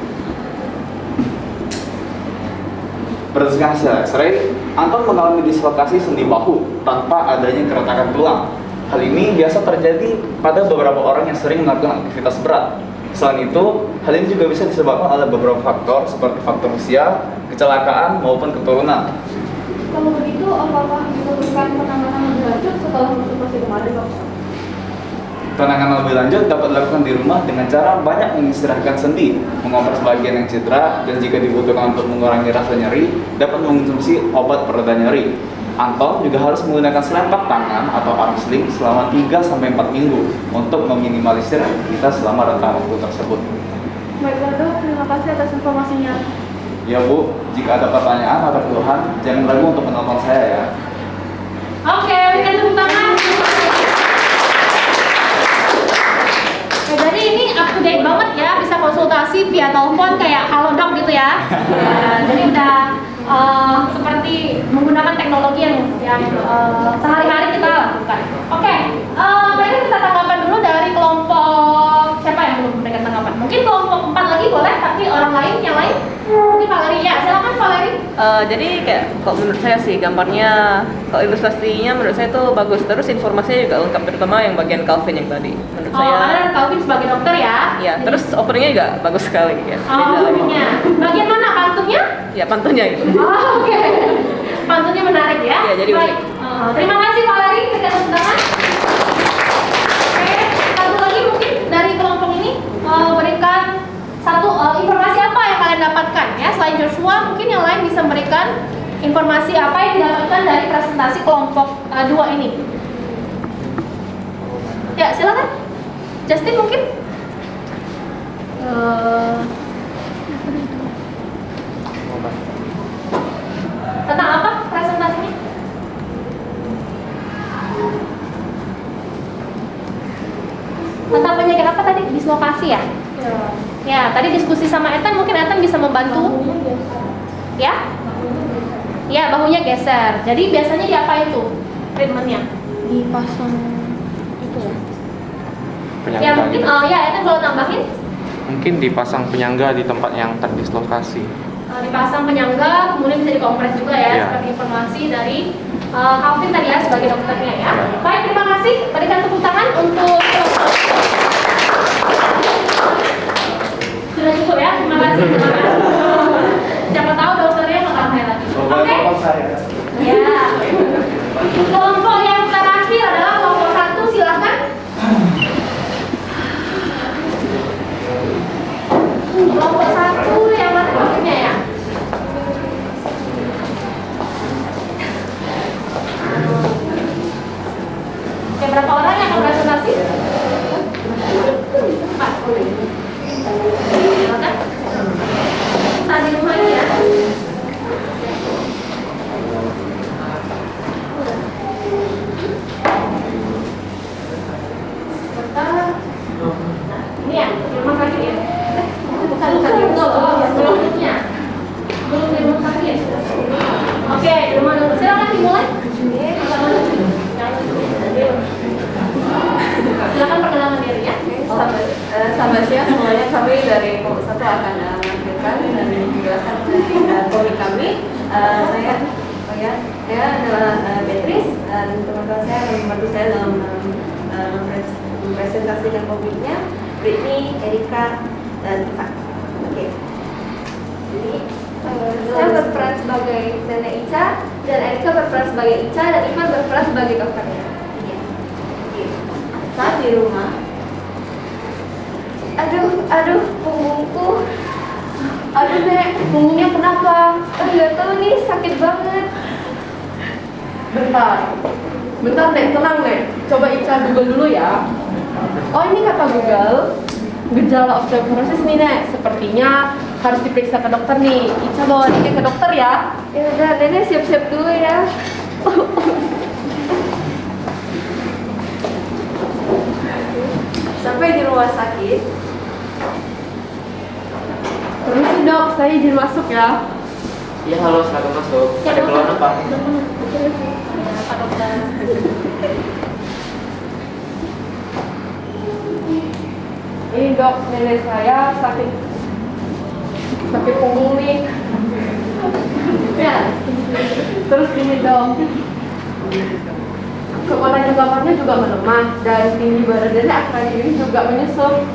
Berdasarkan hasil X-ray, Anton mengalami dislokasi sendi bahu tanpa adanya keretakan tulang. Hal ini biasa terjadi pada beberapa orang yang sering melakukan aktivitas berat. Selain itu, hal ini juga bisa disebabkan oleh beberapa faktor seperti faktor usia, kecelakaan, maupun keturunan. Kalau begitu, apakah diperlukan penanganan lebih lanjut setelah konsultasi kemarin, Dok? Penanganan lebih lanjut dapat dilakukan di rumah dengan cara banyak mengistirahatkan sendi, mengompres bagian yang cedera, dan jika dibutuhkan untuk mengurangi rasa nyeri, dapat mengonsumsi obat pereda nyeri. Anton juga harus menggunakan selepak tangan atau arm sling selama 3-4 minggu untuk meminimalisir aktivitas selama rentang waktu tersebut. Baiklah, Dok. Terima kasih atas informasinya. Ya Bu, jika ada pertanyaan atau keluhan, jangan ragu untuk menelpon saya ya. Oke, berikan tepuk tangan. Jadi ini up to date banget ya, bisa konsultasi via telepon kayak halo dok gitu ya. Jadi udah seperti menggunakan teknologi yang sehari-hari kita lakukan. Oke, mereka kita tanggapan dulu dari kelompok siapa yang belum memberikan tanggapan? Mungkin kelompok 4 lagi boleh, tapi orang lain yang lain mungkin Valeri ya. Silakan Valeri. Jadi kayak kalau menurut saya sih gambarnya, kalau ilustrasinya menurut saya tuh bagus, terus informasinya juga lengkap, terutama yang bagian Calvin yang tadi menurut saya. Ada Calvin sebagai dokter ya. Iya, terus openingnya juga bagus sekali ya. Openingnya. Bagian mana pantunnya? Ya pantunnya gitu. Oke. Pantunnya menarik ya. Iya, jadi baik. Terima kasih Valeri, kita tepuk tangan. Oke, satu lagi mungkin dari kelompok ini berikan satu informasi apa yang kalian dapatkan ya. Selain Joshua, mungkin yang lain bisa memberikan informasi apa yang didapatkan dari presentasi kelompok 2 ini. Ya, silakan. Justin mungkin. Tentang apa presentasinya? Tentang penyakit apa tadi? Dislokasi ya? Ya, tadi diskusi sama Ethan, mungkin Ethan bisa membantu. Ya? Ya, bahunya geser. Jadi biasanya diapain tuh treatmentnya? Dipasang itu ya. Penyangga Ya mungkin, gitu. ya Ethan boleh tambahin? Mungkin dipasang penyangga di tempat yang terdislokasi. Dipasang penyangga, kemudian bisa dikompres juga ya, Iya. seperti informasi dari Calvin tadi ya sebagai dokternya ya. Baik, terima kasih. Berikan tepuk tangan untuk sudah cukup ya, terima kasih. Siapa tahu dokternya mau tambah lagi. Oke. Ya. Kelompok yang terakhir adalah kelompok 1, silakan. Kelompok 1 yang mana kelompoknya ya? Oke, berapa orang yang akan presentasi? 4. Silakan. Saat di rumah ini ya. Ini ya, di rumah sakit ya? Bukan sebelumnya. Belum di rumah sakit. Oke, di rumah dulu. Silakan dimulai. Silakan perkenalan diri ya. Selamat siang semuanya, kami dari Kelompok 1 akan menampilkan dan menjelaskan tentang komik kami. Saya Oh ya, saya adalah Beatrice dan teman-teman saya yang membantu saya dalam mempresentasikan COVID-nya, Britney, Erika, dan Iva. Oke. Jadi saya berperan sebagai nenek Ica dan Erika berperan sebagai Ica dan Iva berperan sebagai dokternya. Oke. Saat di rumah, aduh, punggungku. Aduh Nek, punggungnya kenapa? Gak tahu nih, sakit banget. Bentar Nek, tenang Nek. Coba Ica Google dulu ya. Oh ini kata Google, gejala osteoporosis nih Nek. Sepertinya harus diperiksa ke dokter nih. Ica bawa Nek ke dokter ya. Ya udah, Nenek siap-siap dulu ya. Sampai di rumah sakit. Permisi dok, saya izin masuk ya. Iya, halo, silakan masuk. Ya, Ada keluhan apa? Pak dokter. Ini dok, nenek saya sakit punggung nih. Ya, terus gini dok, kepala jenggamannya juga melemah dan tinggi badannya akhir-akhir ini juga menyusut.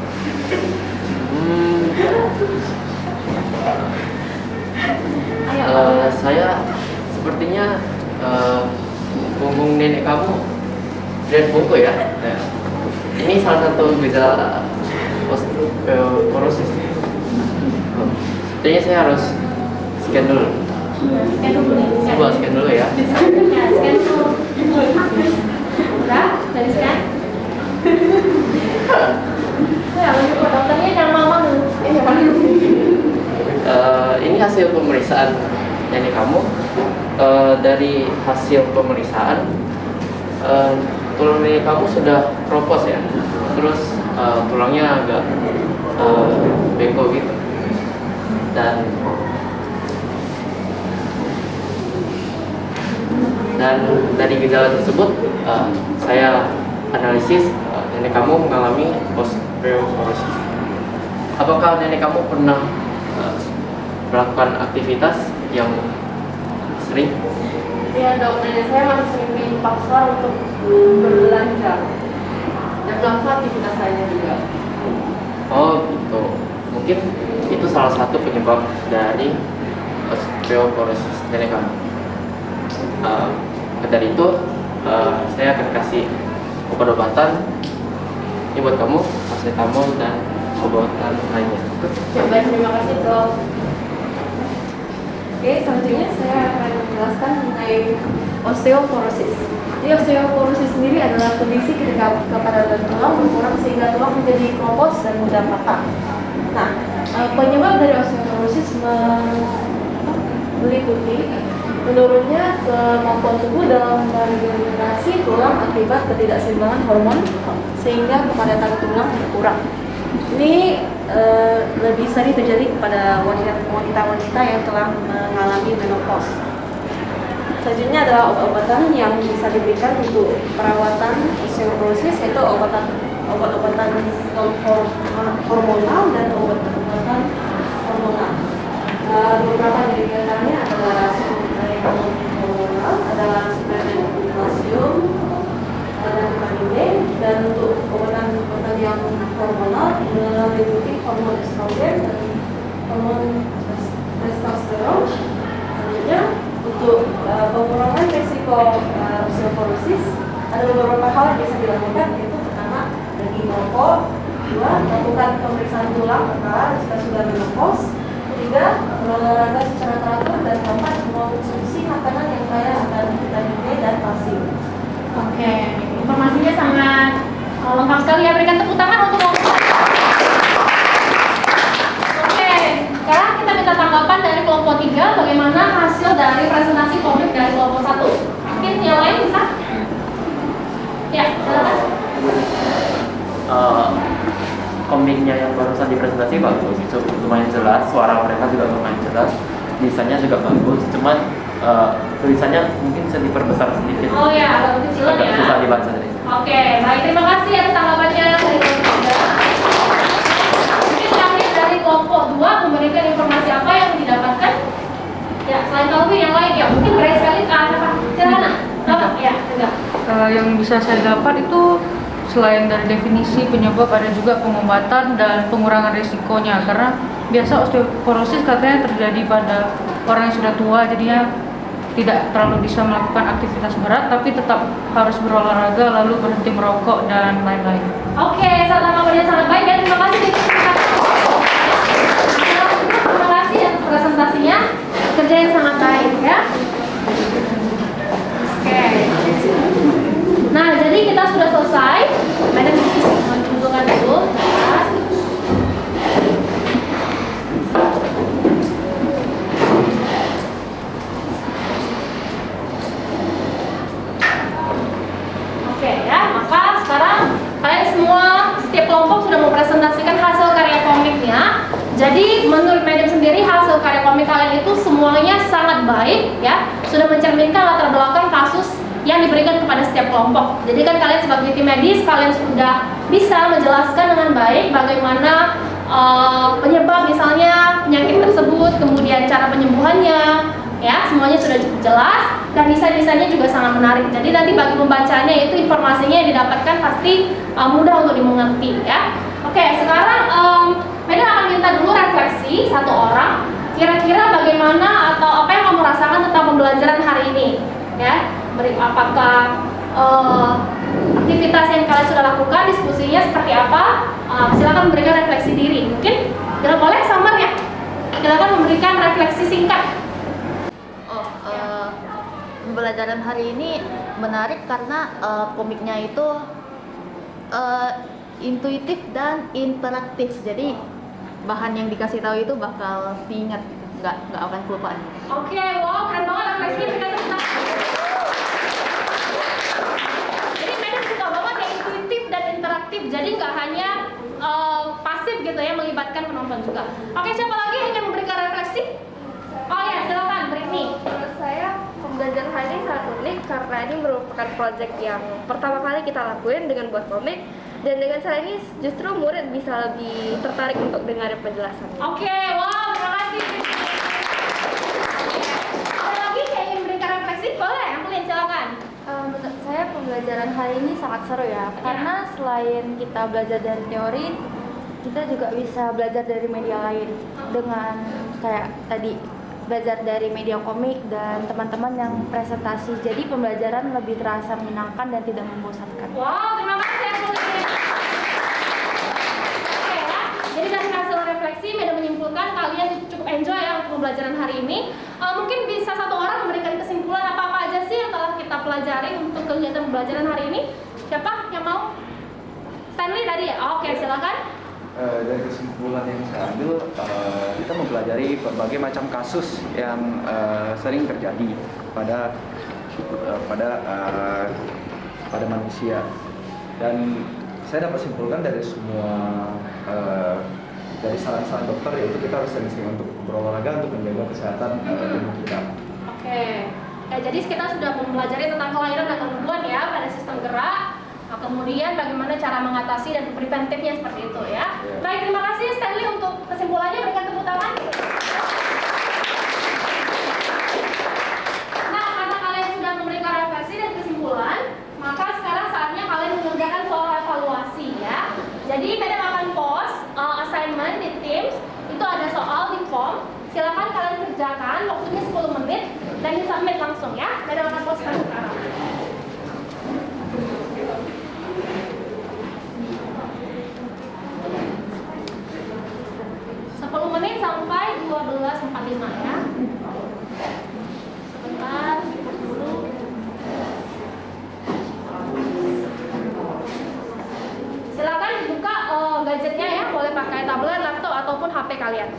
Saya sepertinya punggung nenek kamu dan bungkuk ya. Ini salah satu gejala osteoporosis. Sepertinya saya harus scan dulu. Coba scan dulu ya. Scan dulu. Udah, dari scan. Ya, lanjut ke dokternya jangan lama dulu. Ini hasil pemeriksaan nenek kamu. Dari hasil pemeriksaan tulang nenek kamu sudah keropos ya, terus tulangnya agak bengkok gitu, dan dari gejala tersebut saya analisis nenek kamu mengalami osteoporosis. Apakah nenek kamu pernah melakukan aktivitas yang sering? Iya dok, nenek saya masih sering di pasar untuk berbelanja dan melakukan aktivitas lainnya juga. Oh gitu, mungkin itu salah satu penyebab dari osteoporosis nenek kamu. Dari itu saya akan kasih obat-obatan ini buat kamu, paracetamol dan obat-obatan lainnya. Baik, terima kasih dok. Oke, selanjutnya saya akan menjelaskan mengenai osteoporosis. Jadi osteoporosis sendiri adalah kondisi ketika kepadatan tulang berkurang sehingga tulang menjadi keropos dan mudah patah. Nah, penyebab dari osteoporosis meliputi menurunnya kemampuan tubuh dalam meregenerasi tulang akibat ketidakseimbangan hormon sehingga kepadatan tulang berkurang. Ini lebih sering terjadi kepada wanita-wanita yang telah mengalami menopause. Selanjutnya adalah obat-obatan yang bisa diberikan untuk perawatan osteoporosis, yaitu obat-obatan hormonal dan obat-obatan hormonal. Beberapa dari antaranya adalah hormonal, adalah suplemen kalsium dan vitamin D, dan untuk obat-obatan yang hormonal meliputi hormon estrogen dan hormon testosteron. Selanjutnya untuk pengurangan risiko osteoporosis ada beberapa hal yang bisa dilakukan, yaitu pertama berhenti merokok, kedua lakukan pemeriksaan tulang jika sudah menopause, ketiga berolahraga secara teratur, dan keempat mengonsumsi makanan yang kaya akan vitamin D dan kalsium. Oke, informasinya sangat lengkap sekali ya. Berikan tepuk tangan untuk Oke, sekarang kita minta tanggapan dari kelompok 3 bagaimana hasil dari presentasi COVID dari kelompok 1. Mungkin yang lain bisa? Ya, silakan. Komiknya yang barusan dipresentasi bagus, lumayan jelas, suara mereka juga lumayan jelas, desainnya juga bagus, cuman tulisannya mungkin bisa diperbesar sedikit. Oh ya, agak kecilan ya. Agak susah dibaca dari. Oke, baik, terima kasih atas tanggapannya dari kelompok 3. Mungkin terakhir dari kelompok 2 memberikan informasi apa yang didapatkan? Ya, selain tahu yang lain ya, mungkin Grace sekali Yang bisa saya dapat itu selain dari definisi penyebab, ada juga pengobatan dan pengurangan risikonya, karena biasa osteoporosis katanya terjadi pada orang yang sudah tua, jadinya tidak terlalu bisa melakukan aktivitas berat tapi tetap harus berolahraga, lalu berhenti merokok dan lain-lain. Oke, salam yang sangat baik dan terima kasih. Terima kasih atas presentasinya, kerja yang sangat baik ya. Oke. Nah, jadi kita sudah selesai. Madam menunjukkan dulu. Ya. Oke ya, maka sekarang kalian semua setiap kelompok sudah mempresentasikan hasil karya komiknya. Jadi menurut Madam sendiri hasil karya komik kalian itu semuanya sangat baik ya, sudah mencerminkan latar belakang kasus yang diberikan kepada setiap kelompok. Jadi kan kalian sebagai tim medis, kalian sudah bisa menjelaskan dengan baik bagaimana penyebab misalnya penyakit tersebut, kemudian cara penyembuhannya, ya semuanya sudah cukup jelas dan desain-desainnya juga sangat menarik. Jadi nanti bagi pembacanya itu informasinya yang didapatkan pasti mudah untuk dimengerti ya. Oke, sekarang Madam akan minta dulu refleksi satu orang. Kira-kira bagaimana atau apa yang kamu rasakan tentang pembelajaran hari ini ya? Apakah aktivitas yang kalian sudah lakukan, diskusinya seperti apa? Silakan memberikan refleksi diri. Mungkin tidak boleh samar ya. Silakan memberikan refleksi singkat. Pembelajaran hari ini menarik karena komiknya itu intuitif dan interaktif. Jadi bahan yang dikasih tahu itu bakal diingat, nggak akan kelupaan. Oke, wow, keren banget refleksinya. Kita tentang. Jadi Madam suka banget yang intuitif dan interaktif. Jadi nggak hanya pasif gitu ya, melibatkan penonton juga. Oke, siapa lagi yang ingin memberikan refleksi? Oh ya, silakan Britney. Menurut saya pembelajaran hari ini sangat unik karena ini merupakan proyek yang pertama kali kita lakuin dengan buat komik, dan dengan cara ini justru murid bisa lebih tertarik untuk dengar penjelasannya. Oke, wow, terima kasih. Ada lagi yang ingin memberikan refleksi? Boleh, Amplin, silakan. Menurut saya pembelajaran hari ini sangat seru ya, karena selain kita belajar dari teori, kita juga bisa belajar dari media lain dengan kayak tadi belajar dari media komik dan teman-teman yang presentasi. Jadi pembelajaran lebih terasa menyenangkan dan tidak membosankan. Wow, terima kasih Amplin. Oke ya, jadi dari hasil refleksi Madam menyimpulkan kalian cukup enjoy ya untuk pembelajaran hari ini. Mungkin bisa satu orang memberikan kesimpulan apa-apa aja sih yang telah kita pelajari untuk kegiatan pembelajaran hari ini. Siapa yang mau? Stanley tadi ya? Oke, silakan. Dari kesimpulan yang saya ambil, kita mempelajari berbagai macam kasus yang sering terjadi pada manusia, dan saya dapat simpulkan dari semua dari saran-saran dokter, yaitu kita harus sering-sering untuk berolahraga untuk menjaga kesehatan tubuh kita. Oke. Ya, jadi kita sudah mempelajari tentang kelainan dan gangguan ya pada sistem gerak. Nah, kemudian bagaimana cara mengatasi dan preventifnya seperti itu ya. Baik, terima kasih Stanley untuk kesimpulannya, berikan tepuk tangan. Nah, karena kalian sudah memberikan refleksi dan kesimpulan, maka sekarang saatnya kalian mengerjakan soal evaluasi ya. Jadi Madam akan post assignment di Teams, itu ada soal di form. Silakan kalian kerjakan, waktunya 10 menit dan di-submit langsung ya. Madam akan postkan sekarang. 10 menit sampai 12.45 ya. Sebentar, dulu. Silakan dibuka gadgetnya ya, boleh pakai tablet, laptop ataupun HP kalian.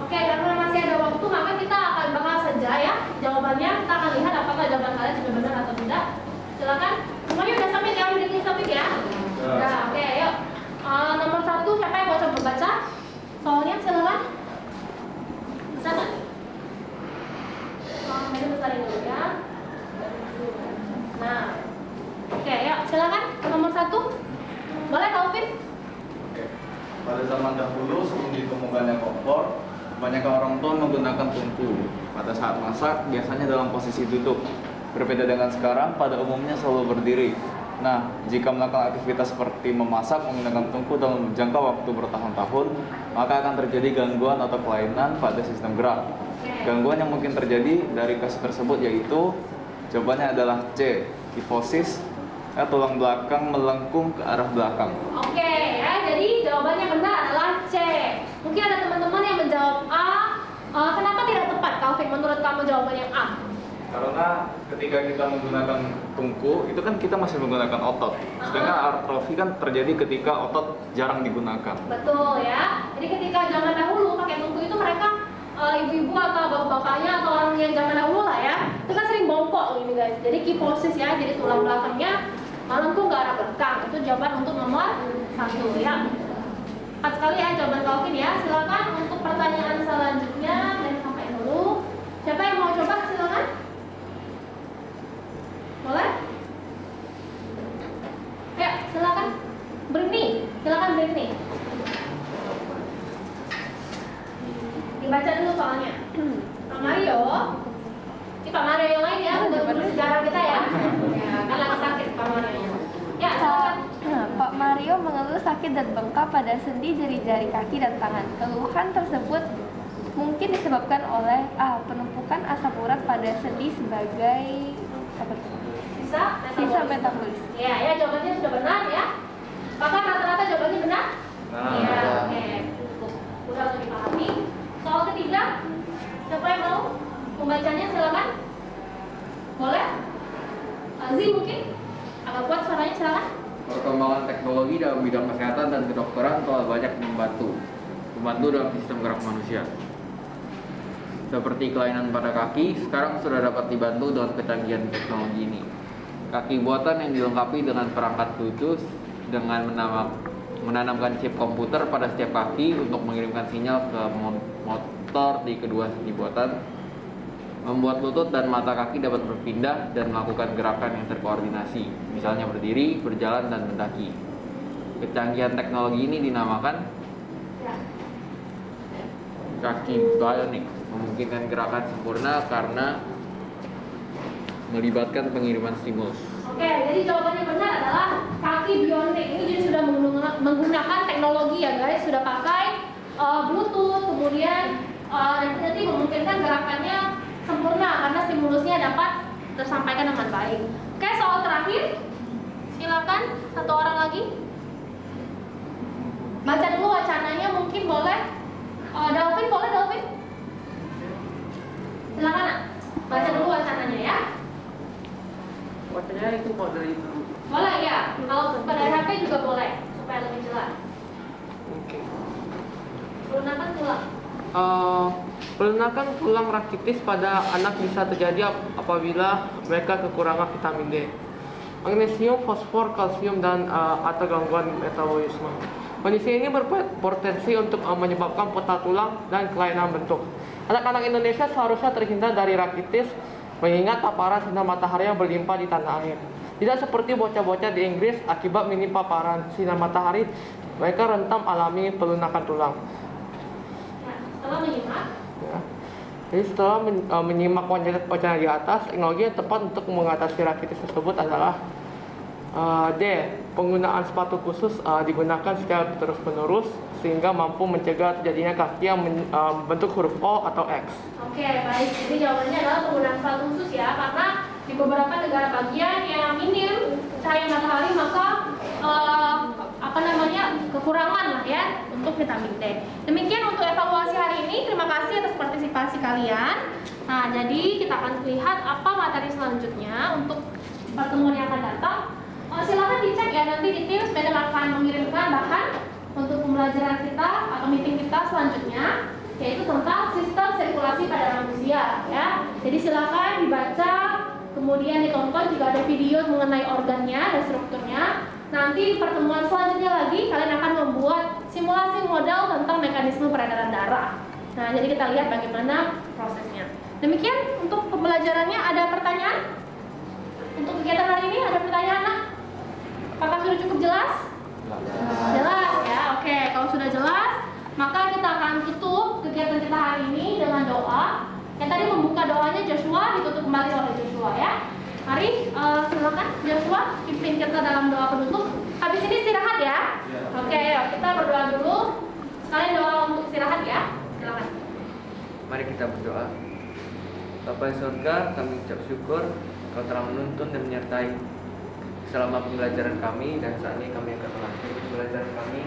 Oke, karena masih ada waktu, maka kita akan bakal saja ya jawabannya. Kita akan lihat apakah jawaban kalian sudah benar atau tidak. Silakan. Semuanya udah sampai ya, udah sampai ya. Udah, oke, yuk. Nomor 1, siapa yang mau coba baca? Soalnya silakan. Bisa nggak? Ini besarin dulu ya. Nah, oke, yuk silakan. Nomor 1, boleh Taufik? Oke. Pada zaman dahulu sebelum ditemukannya kompor, banyak orang tua menggunakan tungku. Pada saat masak, biasanya dalam posisi duduk. Berbeda dengan sekarang, pada umumnya selalu berdiri. Nah, jika melakukan aktivitas seperti memasak menggunakan tungku dalam jangka waktu bertahun-tahun, maka akan terjadi gangguan atau kelainan pada sistem gerak. Gangguan yang mungkin terjadi dari kasus tersebut yaitu, jawabannya adalah C, kifosis, tulang belakang melengkung ke arah belakang. Oke ya, jadi jawabannya benar adalah C. Mungkin ada teman-teman yang menjawab A. Kenapa tidak tepat, Taufik? Menurut kamu jawabannya A? Karena ketika kita menggunakan tungku, itu kan kita masih menggunakan otot. Sedangkan atrofi kan terjadi ketika otot jarang digunakan. Betul ya. Jadi ketika zaman dahulu pakai tungku itu mereka ibu-ibu atau bapak-bapaknya atau orang yang zaman dahulu lah ya, itu kan sering bongkok ini guys. Jadi kifosis ya, jadi tulang belakangnya melengkung ke arah belakang. Itu jawaban untuk nomor 1 ya. Cepat sekali ya jawaban Taufik ya. Silakan untuk pertanyaan selanjutnya, dan sampai dulu. Siapa yang mau coba silakan? Boleh? Ya, silakan. Berni, silakan Berni. Dibaca dulu soalnya. Pak Mario. Ini Pak Mario yang lain ya, guru sejarah kita ya. Ya, kan lagi sakit Pak Mario. Ya, silakan. Pak Mario mengeluh sakit dan bengkak pada sendi jari-jari kaki dan tangan. Keluhan tersebut mungkin disebabkan oleh penumpukan asam urat pada sendi sebagai apa itu? Sisa metabolis. Ya, ya jawabannya sudah benar ya. Apakah rata-rata jawabannya benar? Iya, oke. Udah untuk dipahami. Soal ketiga, siapa yang mau membacanya silakan. Boleh? Aziz mungkin agak kuat suaranya silakan. Perkembangan teknologi dalam bidang kesehatan dan kedokteran telah banyak membantu dalam sistem gerak manusia. Seperti kelainan pada kaki, sekarang sudah dapat dibantu dengan kecanggihan teknologi ini. Kaki buatan yang dilengkapi dengan perangkat khusus dengan menanamkan chip komputer pada setiap kaki untuk mengirimkan sinyal ke motor di kedua sendi buatan, membuat lutut dan mata kaki dapat berpindah dan melakukan gerakan yang terkoordinasi, misalnya berdiri, berjalan, dan mendaki. Kecanggihan teknologi ini dinamakan kaki bionik, memungkinkan gerakan sempurna karena melibatkan pengiriman stimulus. Oke, jadi jawabannya benar adalah kaki bionik ini jadi sudah menggunakan teknologi ya guys, sudah pakai Bluetooth, kemudian nanti memungkinkan gerakannya sempurna karena stimulusnya dapat tersampaikan dengan baik. Oke, soal terakhir, silakan satu orang lagi. Baca dulu wacananya, mungkin boleh. Dalvin, boleh Dalvin? Silakan nak, baca dulu wacananya ya. Wacananya itu kok dari itu. Boleh ya, kalau pada HP juga boleh supaya lebih jelas. Oke. Pelunakan tulang. Pelunakan tulang rakitis pada anak bisa terjadi apabila mereka kekurangan vitamin D, magnesium, fosfor, kalsium, dan atau gangguan metabolisme. Kondisi ini berpotensi untuk menyebabkan patah tulang dan kelainan bentuk. Anak-anak Indonesia seharusnya terhindar dari rakitis mengingat paparan sinar matahari yang berlimpah di tanah air. Tidak seperti bocah-bocah di Inggris, akibat minim paparan sinar matahari, mereka rentan alami pelunakan tulang. Setelah menyimak, Jadi setelah menyimak wacana di atas, teknologi yang tepat untuk mengatasi rakitis tersebut adalah D. Penggunaan sepatu khusus digunakan secara terus-menerus sehingga mampu mencegah terjadinya kaki yang bentuk huruf O atau X. Oke, baik. Jadi jawabannya adalah penggunaan sepatu khusus ya, karena di beberapa negara bagian yang minim cahaya matahari maka kekurangan lah ya untuk vitamin D. Demikian untuk evaluasi hari ini. Terima kasih atas partisipasi kalian. Nah, jadi kita akan lihat apa materi selanjutnya untuk pertemuan yang akan datang. Silakan dicek ya nanti di Teams, Madam akan mengirimkan bahan untuk pembelajaran kita atau meeting kita selanjutnya, yaitu tentang sistem sirkulasi pada manusia ya. Jadi silakan dibaca, kemudian ditonton jika ada video mengenai organnya dan strukturnya. Nanti di pertemuan selanjutnya lagi kalian akan membuat simulasi model tentang mekanisme peredaran darah. Nah, jadi kita lihat bagaimana prosesnya. Demikian untuk pembelajarannya. Ada pertanyaan? Untuk kegiatan hari ini ada pertanyaan, Nak? Apakah sudah cukup jelas? Jelas ya. Oke, kalau sudah jelas, maka kita akan tutup kegiatan kita hari ini dengan doa. Yang tadi membuka doanya Joshua, ditutup kembali oleh Joshua ya. Mari silakan Joshua pimpin kita dalam doa penutup. Habis ini istirahat ya. Oke, kita berdoa dulu. Sekalian doa untuk istirahat ya. Silakan. Mari kita berdoa. Bapa di surga, kami ucap syukur Kau telah menuntun dan menyertai selama pembelajaran kami, dan saat ini kami akan mengakhiri pembelajaran kami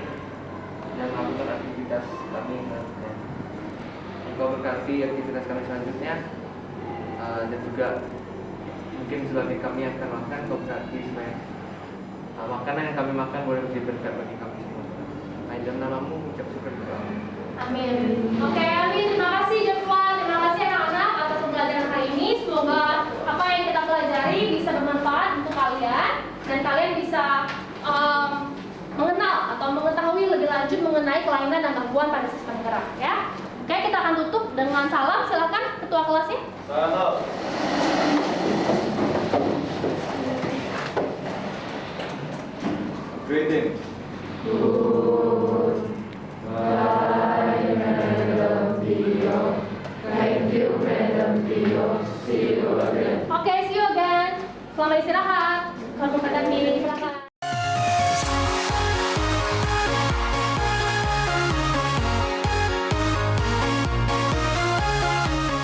dan melakukan aktivitas kami selanjutnya. Engkau berkati aktivitas kami selanjutnya, dan juga mungkin sebagai kami yang akan makan, Kau berkati supaya makanan yang kami makan boleh menjadi berkat bagi kami semua. Dalam namamu ucap syukur berdoa. Amin. Oke, amin. Terima kasih Joshua, terima kasih anak-anak atas pembelajaran hari ini. Semoga apa yang kita pelajari bisa bermanfaat untuk kalian dan kalian bisa mengenal atau mengetahui lebih lanjut mengenai kelainan dan gangguan pada sistem gerak ya. Oke, kita akan tutup dengan salam. Silakan ketua kelasnya. Salam. Greeting. Bye, Madam Tio. Thank you, Madam Tio. See you again. Oke, see you again. Selamat istirahat. Kalau kepada silakan.